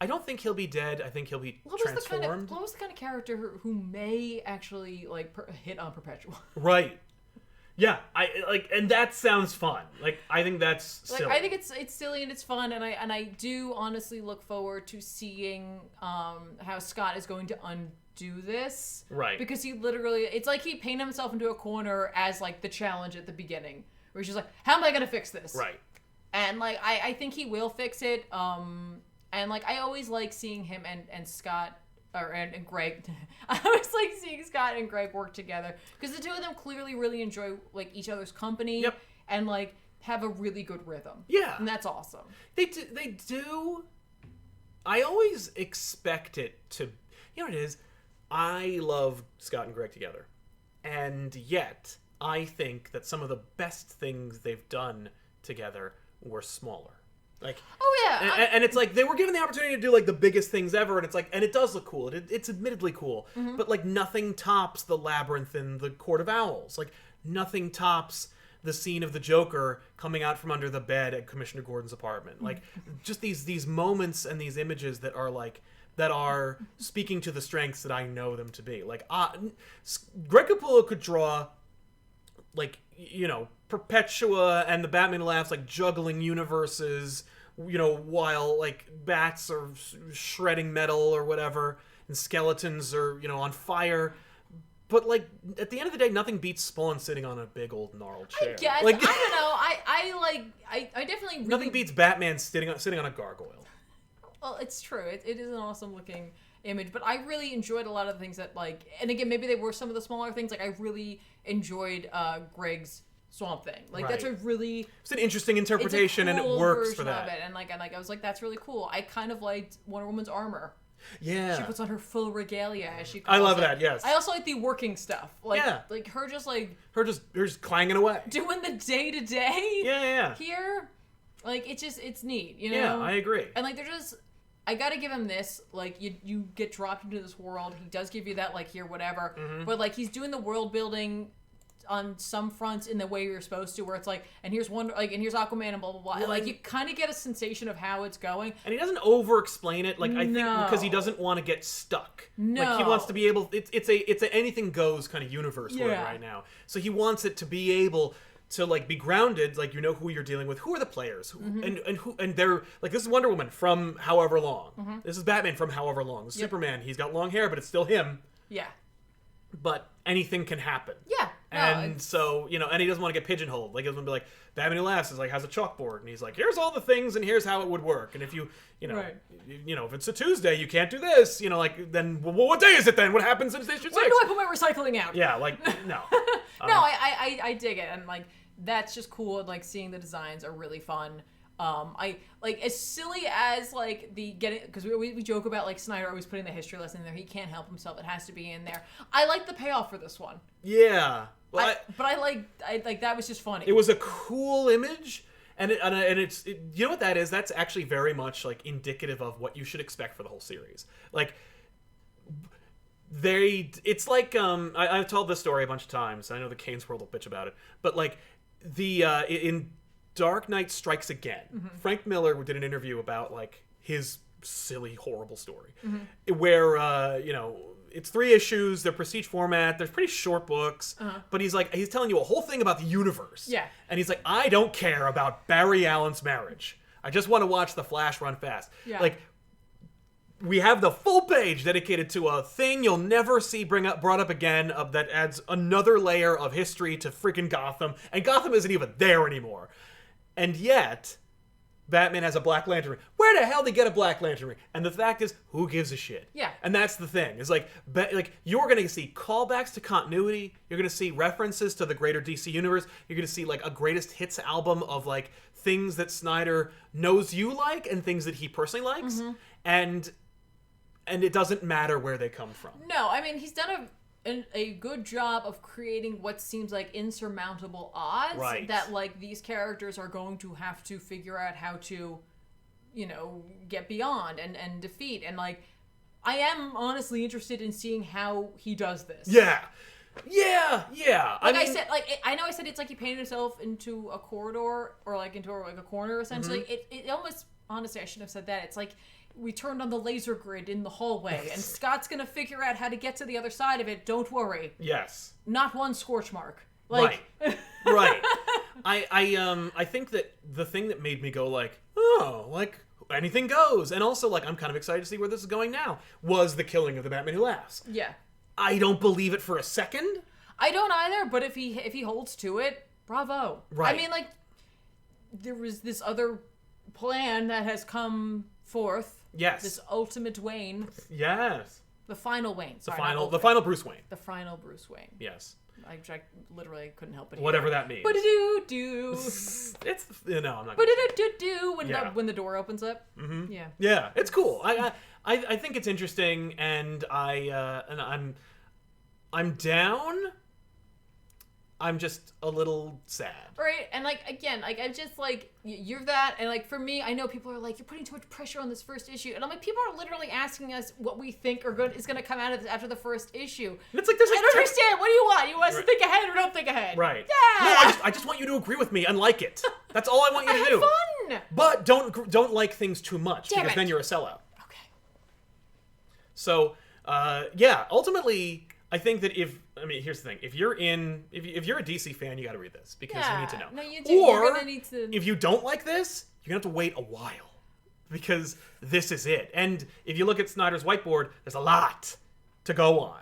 I don't think he'll be dead. I think he'll be transformed. Lobo's the kind of character who may actually, like, hit on Perpetual. Right. Yeah. And that sounds fun. Like, I think that's silly. Like, I think it's silly and it's fun, and I do honestly look forward to seeing how Scott is going to undo this. Right. Because he literally, it's like he painted himself into a corner as, like, the challenge at the beginning, where he's just like, how am I gonna fix this? Right. And, like, I think he will fix it. And, like, I always like seeing him and Scott and Greg. I always like seeing Scott and Greg work together, because the two of them clearly really enjoy, like, each other's company. Yep. And, like, have a really good rhythm. Yeah. And that's awesome. They do. I always expect it to, you know what it is? I love Scott and Greg together. And yet, I think that some of the best things they've done together were smaller. Like, oh yeah, and it's like they were given the opportunity to do, like, the biggest things ever, and it's like, and it does look cool. It's admittedly cool, but, like, nothing tops the Labyrinth and the Court of Owls. Like, nothing tops the scene of the Joker coming out from under the bed at Commissioner Gordon's apartment. Like, just these moments and these images that are speaking to the strengths that I know them to be. Like, Greg Capullo could draw, like, Perpetua and the Batman Laughs, like, juggling universes, while, like, bats are shredding metal or whatever, and skeletons are, on fire. But, like, at the end of the day, nothing beats Spawn sitting on a big old gnarled chair. I guess. Like, I don't know. I definitely really... Nothing beats Batman sitting on a gargoyle. Well, it's true. It is an awesome looking image, but I really enjoyed a lot of the things that, like, and again, maybe they were some of the smaller things. Like, I really enjoyed Greg's Swamp Thing. Like, Right. That's a really... It's an interesting interpretation, it's a cool and it works for version that. of it. And I was like, that's really cool. I kind of liked Wonder Woman's armor. Yeah. She puts on her full regalia, as she calls I love it. that, yes. I also like the working stuff. Like, Yeah. like her just clanging away. doing the day-to-day Yeah. here. Like, it's neat, Yeah, I agree. And, like, they're just... I gotta give him this, like, you get dropped into this world, he does give you that, like, here, whatever, but, like, he's doing the world building on some fronts in the way you're supposed to, where it's like, and here's Aquaman and blah, blah, blah, and, like, you kind of get a sensation of how it's going. And he doesn't over-explain it, like, I think because he doesn't want to get stuck. No. Like, he wants to be able, it's a anything goes kind of universe we're in right now. So he wants it to be able to, like, be grounded, like, who you're dealing with, who are the players, and they're, like, this is Wonder Woman from however long, this is Batman from however long, this is Superman, he's got long hair, but it's still him, but anything can happen, and so, and he doesn't want to get pigeonholed, like, he doesn't want to be like, Batman Who Laughs is, like, has a chalkboard, and he's like, here's all the things, and here's how it would work, and if you, if it's a Tuesday, you can't do this, like, then, well, what day is it then, what happens in Station 6? When do I put my recycling out? Yeah, like, no. No, I dig it, and, like, that's just cool, and, like, seeing the designs are really fun. I like, as silly as, like, the getting, because we joke about, like, Snyder always putting the history lesson in there. He can't help himself; it has to be in there. I like the payoff for this one. Yeah, well, but I like that was just funny. It was a cool image, and it's you know what that is? That's actually very much, like, indicative of what you should expect for the whole series. Like, it's like, I've told this story a bunch of times. I know the Kane's World will bitch about it, but, like, in Dark Knight Strikes Again, Frank Miller did an interview about, like, his silly, horrible story, where it's 3 issues, they're prestige format, they're pretty short books, but he's telling you a whole thing about the universe, and he's like, I don't care about Barry Allen's marriage, I just want to watch the Flash run fast. Like, we have the full page dedicated to a thing you'll never see brought up again, that adds another layer of history to freaking Gotham, and Gotham isn't even there anymore. And yet, Batman has a Black Lantern ring. Where the hell did he get a Black Lantern ring? And the fact is, who gives a shit? Yeah. And that's the thing. It's like you're going to see callbacks to continuity. You're going to see references to the greater DC universe. You're going to see, like, a greatest hits album of, like, things that Snyder knows you like and things that he personally likes. And it doesn't matter where they come from. No, I mean, he's done a good job of creating what seems like insurmountable odds that, like, these characters are going to have to figure out how to, get beyond and defeat. And, like, I am honestly interested in seeing how he does this. Yeah. Like, I said, like, I know I said it's like he painted himself into a corridor, or, like, into a corner, essentially. It almost, honestly, I shouldn't have said that. It's like we turned on the laser grid in the hallway, and Scott's gonna figure out how to get to the other side of it. Don't worry. Yes. Not one scorch mark. Like, right. I think that the thing that made me go, like, oh, like, anything goes, and also, like, I'm kind of excited to see where this is going now, was the killing of the Batman Who Laughs. Yeah. I don't believe it for a second. I don't either, but if he holds to it, bravo. Right. I mean, like, there was this other plan that has come forth. Yes. This ultimate Wayne. Yes. The final Wayne. Sorry, the final Bruce Wayne. The final Bruce Wayne. Yes. I literally couldn't help it. Whatever that means. Ba-da-doo-doo. It's I'm not. Ba-da-doo-doo-doo when the door opens up. Mm-hmm. Yeah. Yeah, it's cool. I think it's interesting, and I'm down. I'm just a little sad. Right, and like again, like I'm just like you're that, and like for me, I know people are like you're putting too much pressure on this first issue, and I'm like people are literally asking us what we think is going to come out of this after the first issue. And it's like there's I don't understand. What do you want? You want us to think ahead or don't think ahead? Right. Yeah. No, I just want you to agree with me and like it. That's all I want you to do. Fun. But don't like things too much because then you're a sellout. Okay. So yeah, ultimately, I think that here's the thing: if you're a DC fan, you got to read this because you need to know. No, you do. Or you're gonna need to... if you don't like this, you're gonna have to wait a while because this is it. And if you look at Snyder's whiteboard, there's a lot to go on.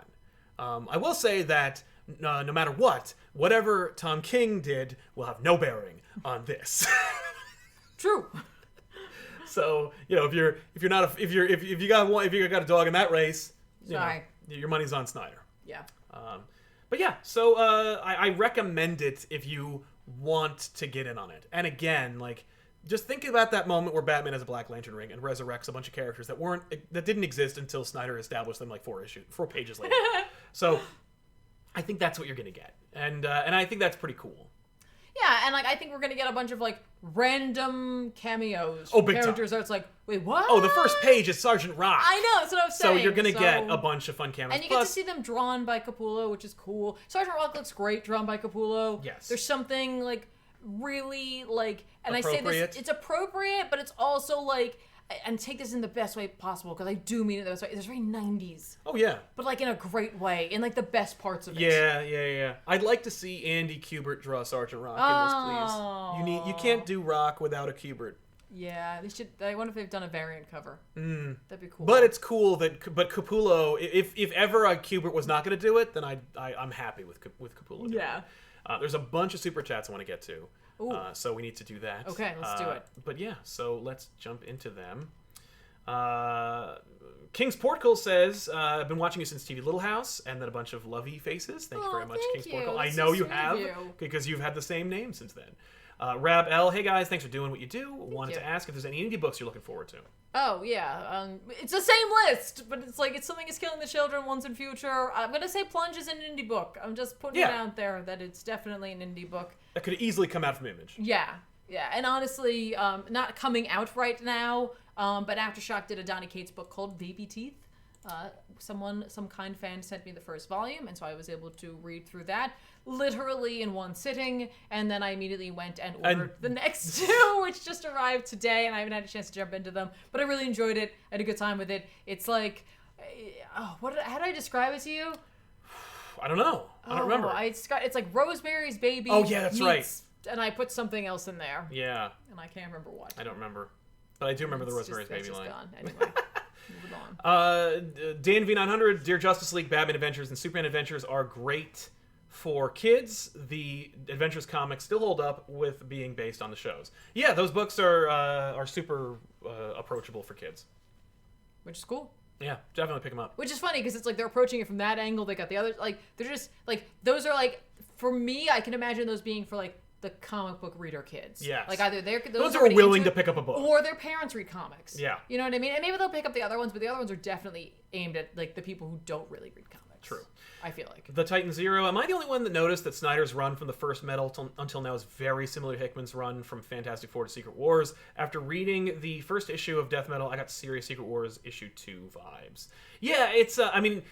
I will say that no matter whatever Tom King did will have no bearing on this. True. So if you got a dog in that race, your money's on Snyder. Yeah. But yeah, so I recommend it if you want to get in on it. And again, like just think about that moment where Batman has a Black Lantern ring and resurrects a bunch of characters that didn't exist until Snyder established them like 4 pages later. So I think that's what you're gonna get, and I think that's pretty cool. Yeah, and like I think we're gonna get a bunch of like random cameos. Oh, big characters time. That's like, wait, what? Oh, the first page is Sergeant Rock. I know, that's what I was saying. So you're gonna get a bunch of fun cameos, and you get to see them drawn by Capullo, which is cool. Sergeant Rock looks great drawn by Capullo. Yes. There's something like really like, and I say appropriate. this, it's appropriate, but it's also like. And take this in the best way possible, because I do mean it the best way. It's very 90s. Oh, yeah. But, like, in a great way. In, like, the best parts of it. Yeah. I'd like to see Andy Kubert draw Sergeant Rock in this, please. You can't do Rock without a Kubert. Yeah, they should. I wonder if they've done a variant cover. That'd be cool. But it's cool that Capullo, if ever a Kubert was not going to do it, then I'm happy with Capullo. Yeah. There's a bunch of super chats I want to get to. So we need to do that. Okay, let's do it. But yeah, so let's jump into them. King's Portkle says, I've been watching you since TV Little House, and then a bunch of lovey faces. Thank you very much, King's Portkle. I know you have, because you've had the same name since then. Rab L, hey guys, thanks for doing what you do. Wanted to ask if there's any indie books you're looking forward to. Oh, yeah. It's the same list, but it's like, it's Something is Killing the Children, Once in Future. I'm going to say Plunge is an indie book. I'm just putting it out there that it's definitely an indie book. That could easily come out from Image. Yeah. And honestly, not coming out right now, but Aftershock did a Donny Cates book called Baby Teeth. Some kind fan sent me the first volume, and so I was able to read through that literally in one sitting, and then I immediately went and ordered the next two, which just arrived today, and I haven't had a chance to jump into them, but I really enjoyed it. I had a good time with it. It's like, how do I describe it to you? I don't know. I don't remember. It's like Rosemary's Baby. Oh, yeah, that's right. And I put something else in there. Yeah. And I can't remember what. I don't remember. But I do remember the Rosemary's Baby line. Gone. Anyway. Moving on. Dan V900, Dear Justice League, Batman Adventures, and Superman Adventures are great for kids. The Adventures comics still hold up with being based on the shows. Yeah, those books are super approachable for kids. Which is cool. Yeah, definitely pick them up. Which is funny because it's like they're approaching it from that angle. They got the other, like, they're just, like, those are like, for me, I can imagine those being for, like, the comic book reader kids. Yes. Like, either those are willing to pick up a book. Or their parents read comics. Yeah. You know what I mean? And maybe they'll pick up the other ones, but the other ones are definitely aimed at, like, the people who don't really read comics. True. I feel like. The Titan Zero. Am I the only one that noticed that Snyder's run from the first Metal until now is very similar to Hickman's run from Fantastic Four to Secret Wars? After reading the first issue of Death Metal, I got serious Secret Wars issue 2 vibes. Yeah, it's, I mean,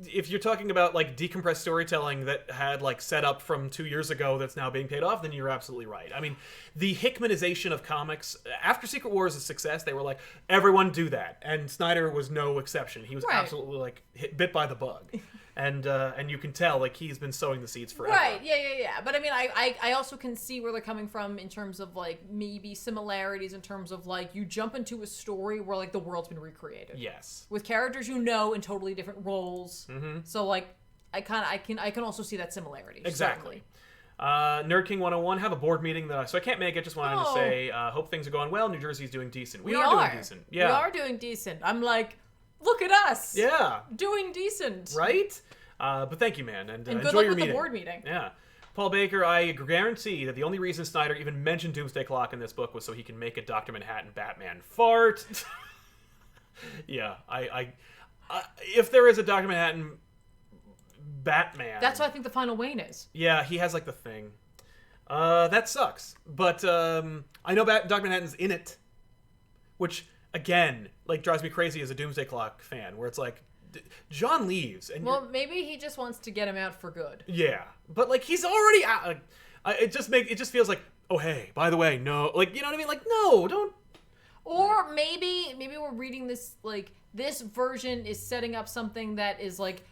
if you're talking about, like, decompressed storytelling that had, like, set up from 2 years ago that's now being paid off, then you're absolutely right. I mean, the Hickmanization of comics, after Secret Wars' success, they were like, everyone do that. And Snyder was no exception. He was absolutely, like, bit by the bug. And you can tell, like, he's been sowing the seeds forever. Right, yeah. But, I mean, I also can see where they're coming from in terms of, like, maybe similarities in terms of, like, you jump into a story where, like, the world's been recreated. Yes. With characters you know in totally different roles. Mm-hmm. So, like, I can also see that similarity. Exactly. Nerd King 101, have a board meeting so I can't make it. Just wanted to say, hope things are going well. New Jersey's doing decent. We are doing decent. Yeah. We are doing decent. I'm like, look at us. Yeah. Doing decent. Right? But thank you, man. And good enjoy luck your with meeting. The board meeting. Yeah. Paul Baker, I guarantee that the only reason Snyder even mentioned Doomsday Clock in this book was so he can make a Dr. Manhattan Batman fart. Yeah. I if there is a Dr. Manhattan Batman. That's what I think the final Wayne is. Yeah, he has like the thing. That sucks. But I know Dr. Manhattan's in it, which again like drives me crazy as a Doomsday Clock fan, where it's like John leaves, and well, maybe he just wants to get him out for good. yeah, but like he's already out. It just feels like, oh hey, by the way, no, like you know what I mean? Like no, don't. Or maybe we're reading this like this version is setting up something that is like,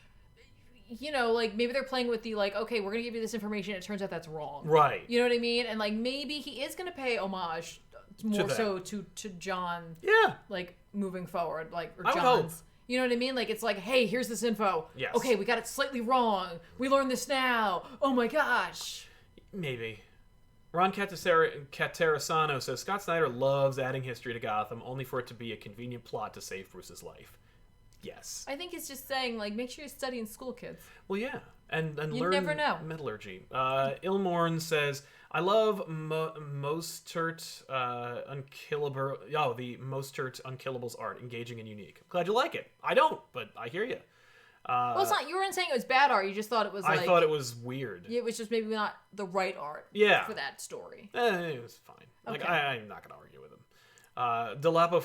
you know, like maybe they're playing with the like, okay, we're gonna give you this information. It turns out that's wrong. Right. You know what I mean? And like maybe he is gonna pay homage more so to John. Yeah. Like moving forward, like or I would hope. John's. You know what I mean? Like it's like, hey, here's this info. Yes. Okay, we got it slightly wrong. We learned this now. Oh my gosh. Maybe. Ron Caterasano says Scott Snyder loves adding history to Gotham, only for it to be a convenient plot to save Bruce's life. Yes. I think he's just saying, like, make sure you study in school, kids. Well, yeah, and you learn never know. metallurgy. Ilmorn says, I love Mostert Unkillable. Oh, the Mostert Unkillables art, engaging and unique. Glad you like it. I don't, but I hear you. Well, it's not. You weren't saying it was bad art. You just thought it was. Like, I thought it was weird. It was just maybe not the right art. Yeah. For that story. It was fine. Okay. Like I'm not gonna argue with him. Delapo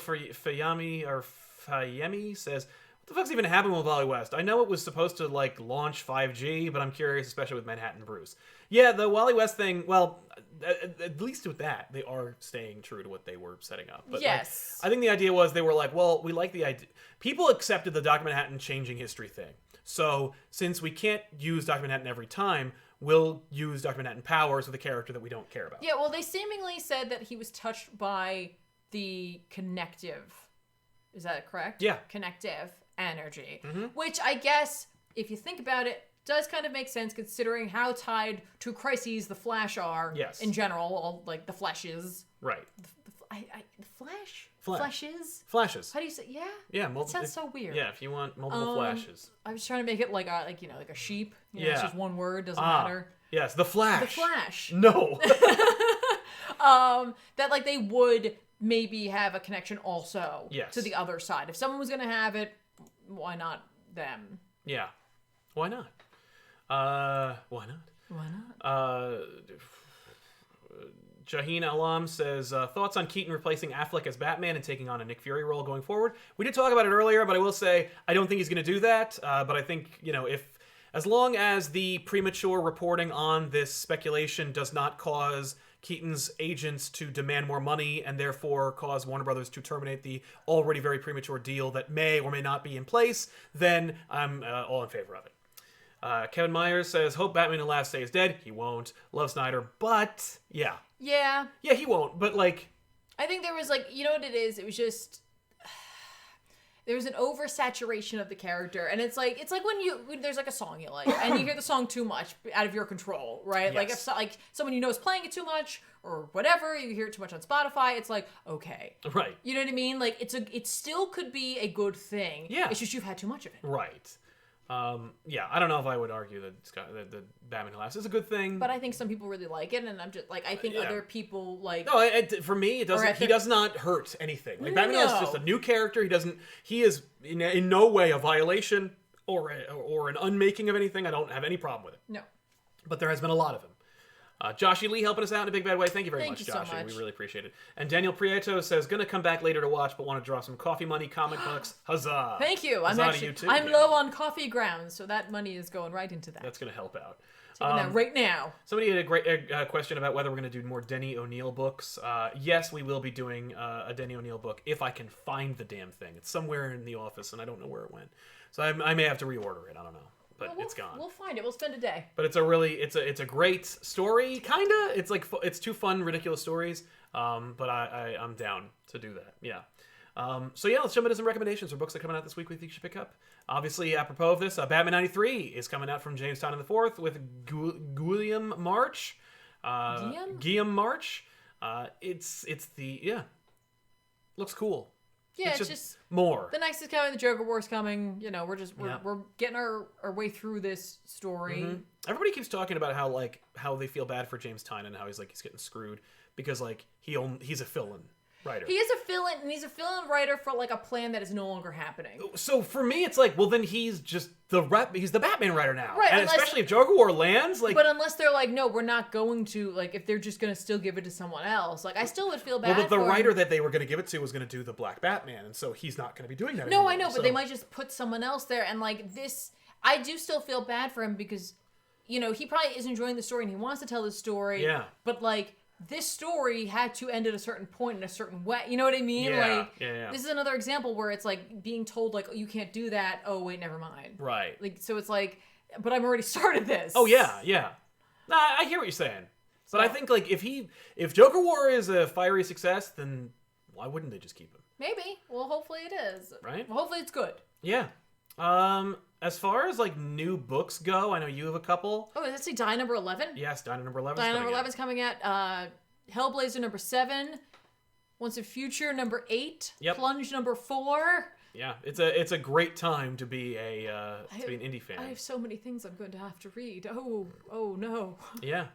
Fayemi says, what the fuck's even happened with Wally West? I know it was supposed to like launch 5G, but I'm curious, especially with Manhattan Bruce. Yeah, the Wally West thing. Well, at least with that, they are staying true to what they were setting up. But yes. like, I think the idea was they were like, well, we like the idea. People accepted the Dr. Manhattan changing history thing. So since we can't use Dr. Manhattan every time, we'll use Dr. Manhattan powers with a character that we don't care about. Yeah. Well, they seemingly said that he was touched by the connective. Is that correct? Yeah. Connective energy. Mm-hmm. Which I guess, if you think about it, does kind of make sense considering how tied to crises the Flash are in general, all like the Flashes. Right. The Flash? Flashes? How do you say? Yeah? Yeah. That sounds so weird. Yeah, if you want multiple flashes. I was trying to make it like a sheep. You know, yeah. It's just one word, doesn't matter. Yes, the Flash. The Flash. No. That like they would maybe have a connection also yes. to the other side. If someone was going to have it, why not them? Yeah. Why not? Why not? Why not? Jaheen Alam says, thoughts on Keaton replacing Affleck as Batman and taking on a Nick Fury role going forward? We did talk about it earlier, but I will say I don't think he's going to do that. But I think, as long as the premature reporting on this speculation does not cause Keaton's agents to demand more money and therefore cause Warner Brothers to terminate the already very premature deal that may or may not be in place, then I'm all in favor of it. Kevin Myers says, hope Batman in Last Day is dead. He won't. Love Snyder, but yeah. Yeah. Yeah, he won't, but like... I think there was like, you know what it is? It was just... There was an oversaturation of the character, and it's like when there's like a song you like, and you hear the song too much out of your control, right? Yes. Like if someone you know is playing it too much or whatever, you hear it too much on Spotify, it's like okay, right? You know what I mean? Like it still could be a good thing. Yeah, it's just you've had too much of it. Right. Yeah, I don't know if I would argue that the Batman Last is a good thing, but I think some people really like it, and I'm just like I think other people like. No, for me, it doesn't. He does not hurt anything. Like Batman Last is just a new character. He doesn't. He is in no way a violation or an unmaking of anything. I don't have any problem with it. No. But there has been a lot of him. Joshy Lee helping us out in a big bad way. Thank you very much, Joshy. So much. We really appreciate it. And Daniel Prieto says, gonna come back later to watch, but want to draw some coffee money, comic books. Huzzah! Thank you. Huzzah to you too. I'm low on coffee grounds, so that money is going right into that. That's gonna help out. Taking that right now. Somebody had a great question about whether we're gonna do more Denny O'Neil books. Yes, we will be doing a Denny O'Neil book if I can find the damn thing. It's somewhere in the office, and I don't know where it went. So I may have to reorder it. I don't know. But it's gone. We'll find it. We'll spend a day. But it's a great story, kinda. It's like it's two fun, ridiculous stories. But I'm down to do that. Yeah. So yeah, let's jump into some recommendations for books that are coming out this week we think you should pick up. Obviously, apropos of this, Batman 93 is coming out from James Tynion IV with Guillaume March. Guillaume March. Looks cool. Yeah, it's just more. The Next is coming, the Joker War's coming. You know, we're getting our way through this story. Mm-hmm. Everybody keeps talking about how they feel bad for James Tynion and how he's getting screwed because he's a villain. writer. He is a fill-in, and he's a fill-in writer for like a plan that is no longer happening. So for me, it's like, well, then he's just he's the Batman writer now. Right, and unless, especially if Joker War lands, like... But unless they're like, no, we're not going to, like, if they're just going to still give it to someone else, like, I still would feel bad but the for writer him. that they were going to give it to was going to do the Black Batman, and so he's not going to be doing that No, anymore. I know, but they might just put someone else there, and like this, I do still feel bad for him because, you know, he probably is enjoying the story and he wants to tell the story. Yeah. But like, this story had to end at a certain point in a certain way. You know what I mean? Yeah, Like, yeah. This is another example where it's like being told like, oh, you can't do that. Oh, wait, never mind. Right. Like, so it's like, but I've already started this. Oh, yeah. Nah, I hear what you're saying. But I think, like, if Joker War is a fiery success, then why wouldn't they just keep him? Maybe. Well, hopefully it is. Right? Well, hopefully it's good. Yeah. As far as, like, new books go, I know you have a couple. Oh, let's see, Die number 11? Yes, Dino number 11. Die number 11 is coming out. Hellblazer number 7. Once a Future number 8. Yep. Plunge number 4. Yeah, it's a great time to be an indie fan. I have so many things I'm going to have to read. Oh no. Yeah.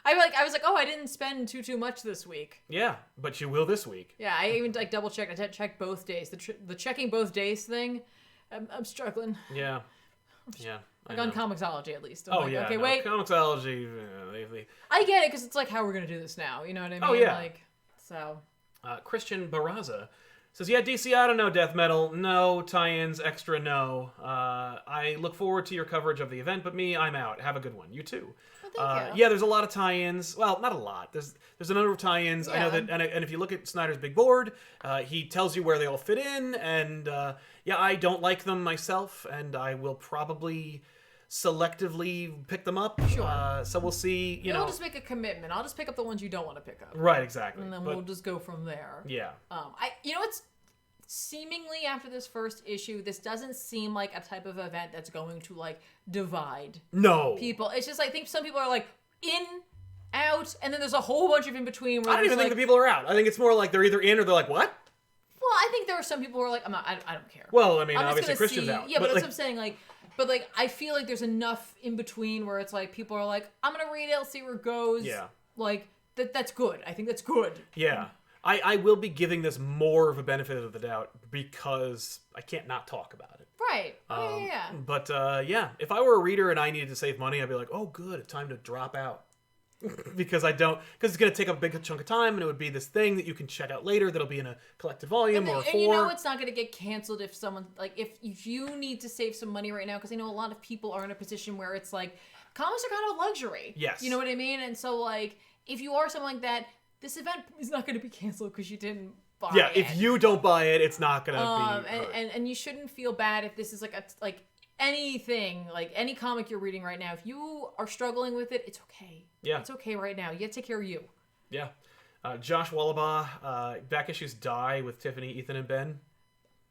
I was like, oh, I didn't spend too much this week. Yeah, but you will this week. Yeah, I even like double checked. I checked both days. The checking both days thing. I'm struggling. Yeah. Yeah. Like on Comixology at least. I'm Oh like, yeah. Okay, no, wait. Comixology. I get it because it's like how we're gonna do this now. You know what I mean? Oh, yeah. Like so. Christian Barraza says, yeah, DC, I don't know, death metal, no, tie-ins, extra, no. I look forward to your coverage of the event, but me, I'm out. Have a good one. You too. Well, thank you. Yeah, there's a lot of tie-ins. Well, not a lot. There's a number of tie-ins. Yeah. I know that, and if you look at Snyder's big board, he tells you where they all fit in, and yeah, I don't like them myself, and I will probably selectively pick them up. Sure. So we'll see, you know. We'll just make a commitment. I'll just pick up the ones you don't want to pick up. Right, exactly. And then we'll just go from there. Yeah. You know, it's seemingly after this first issue, this doesn't seem like a type of event that's going to like divide No. people. It's just like, I think some people are like in, out, and then there's a whole bunch of in between. Where I don't even think the people are out. I think it's more like they're either in or they're like, what? Well, I think there are some people who are like, I don't care. Well, I mean, I'm just obviously gonna Christian's see, out. Yeah, but that's like, what I'm saying. Like, but like, I feel like there's enough in between where it's like people are like, I'm gonna read it, I'll see where it goes. Yeah. Like that's good. I think that's good. Yeah. I will be giving this more of a benefit of the doubt because I can't not talk about it. Right. Yeah. But yeah, if I were a reader and I needed to save money, I'd be like, oh, good, it's time to drop out. because it's going to take up a big chunk of time, and it would be this thing that you can check out later that'll be in a collected volume or and you know it's not going to get canceled if someone, like, if you need to save some money right now, because I know a lot of people are in a position where it's like, comics are kind of a luxury. Yes. You know what I mean? And so, like, if you are someone like that, this event is not going to be canceled because you didn't buy it. Yeah, if you don't buy it, it's not going to be and you shouldn't feel bad if this is like anything, like any comic you're reading right now. If you are struggling with it, it's okay. Yeah. It's okay right now. You get to take care of you. Yeah. Josh Wallabaugh, back issues die with Tiffany, Ethan, and Ben.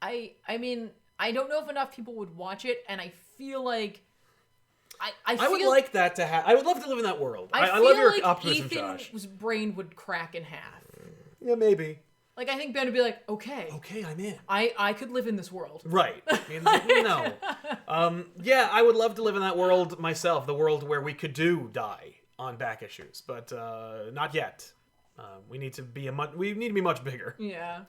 I mean, I don't know if enough people would watch it, and I feel like I would like that to happen. I would love to live in that world. I love feel your like optimism, Josh. Ethan's brain would crack in half. Yeah, maybe. Like, I think Ben would be like, okay, I'm in. I could live in this world. Right. I mean, no. Yeah, I would love to live in that world myself, the world where we could do die on back issues, but not yet. We need to be much bigger. Yeah.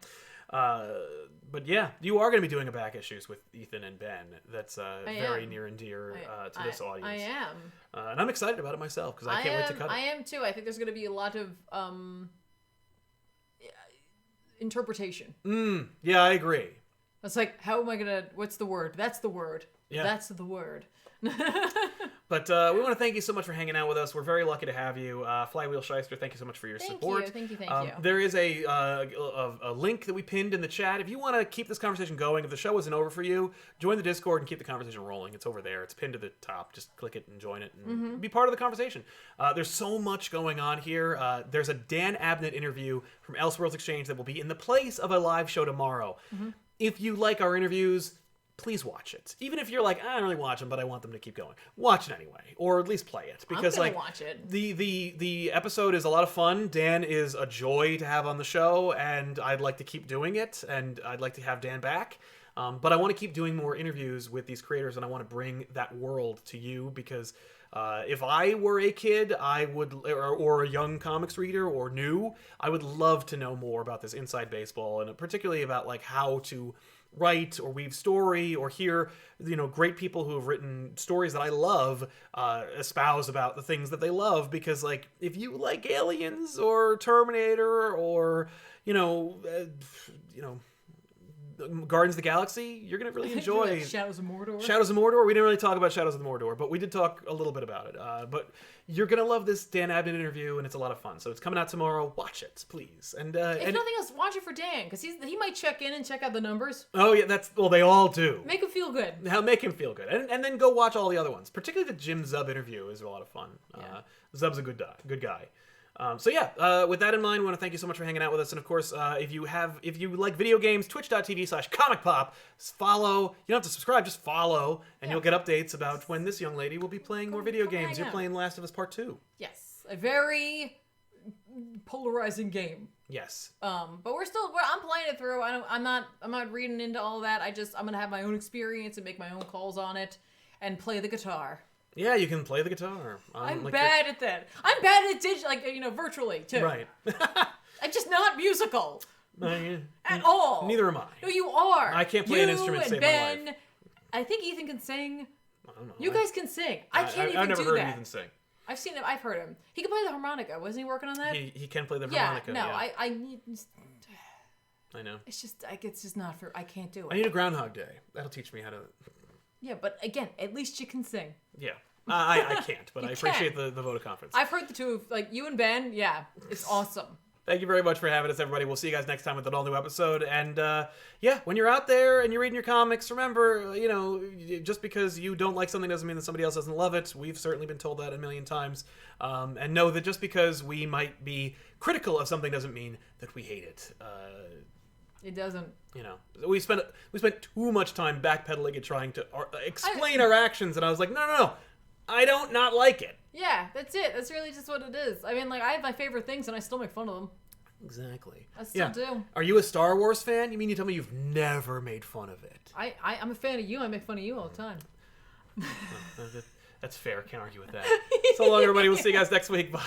But yeah, you are going to be doing a back issues with Ethan and Ben. That's very near and dear to this audience. I am. And I'm excited about it myself because I can't wait to cut it. I am too. I think there's going to be a lot of interpretation. Yeah, I agree. It's like, how am I gonna? What's the word? That's the word. Yeah. That's the word. But we want to thank you so much for hanging out with us. We're very lucky to have you. Flywheel Shyster, thank you so much for your support. Thank you. There is a link that we pinned in the chat. If you want to keep this conversation going, if the show isn't over for you, join the Discord and keep the conversation rolling. It's over there. It's pinned to the top. Just click it and join it and be part of the conversation. There's so much going on here. There's a Dan Abnett interview from Elseworlds Exchange that will be in the place of a live show tomorrow. If you like our interviews, please watch it. Even if you're like, I don't really watch them, but I want them to keep going. Watch it anyway, or at least play it, because I'm gonna watch it. The episode is a lot of fun. Dan is a joy to have on the show, and I'd like to keep doing it, and I'd like to have Dan back. But I want to keep doing more interviews with these creators, and I want to bring that world to you because If I were a kid, I would, or a young comics reader, or new, I would love to know more about this inside baseball, and particularly about like how to write or weave story, or hear, you know, great people who have written stories that I love espouse about the things that they love. Because like, if you like Aliens or Terminator or Guardians of the Galaxy, you're gonna really enjoy Shadows of Mordor. Shadows of Mordor. We didn't really talk about Shadows of Mordor, but we did talk a little bit about it. But you're gonna love this Dan Abnett interview, and it's a lot of fun. So it's coming out tomorrow. Watch it, please. And if nothing else, watch it for Dan, because he might check in and check out the numbers. Oh yeah, they all do. Make him feel good. Make him feel good, and then go watch all the other ones. Particularly the Jim Zub interview is a lot of fun. Yeah. Zub's a good guy. With that in mind, we want to thank you so much for hanging out with us. And of course, if you like video games, twitch.tv/ComicPop. Follow. You don't have to subscribe, just follow, and you'll get updates about when this young lady will be playing more video games. You're playing Last of Us Part 2. Yes. A very polarizing game. Yes. But I'm playing it through. I'm not reading into all of that. I'm going to have my own experience and make my own calls on it and play the guitar. Yeah, you can play the guitar. I'm bad at that. I'm bad at it virtually too. Right. I'm just not musical Yeah. at all. Neither am I. No, you are. I can't play an instrument to save my life. I think Ethan can sing. I don't know. You guys can sing. I can't even do that. I've never heard Ethan sing. I've seen him. I've heard him. He can play the harmonica. Wasn't he working on that? He can play the harmonica. No, yeah. I need. I know. It's just not for. I can't do it. I need a Groundhog Day. That'll teach me how to. Yeah, but again, at least you can sing. Yeah. I can't, but I appreciate the vote of confidence. I've heard the two of, like, you and Ben. Yeah, it's awesome. Thank you very much for having us, everybody. We'll see you guys next time with an all-new episode. And, when you're out there and you're reading your comics, remember, just because you don't like something doesn't mean that somebody else doesn't love it. We've certainly been told that a million times. And know that just because we might be critical of something doesn't mean that we hate it. It doesn't. We spent too much time backpedaling and trying to explain our actions, and I was like, no, I don't not like it. Yeah, that's it. That's really just what it is. I mean, like, I have my favorite things, and I still make fun of them. Exactly. I still do. Are you a Star Wars fan? You mean you tell me you've never made fun of it? I'm a fan of you. I make fun of you all the time. That's fair. Can't argue with that. So long, everybody. We'll see you guys next week. Bye.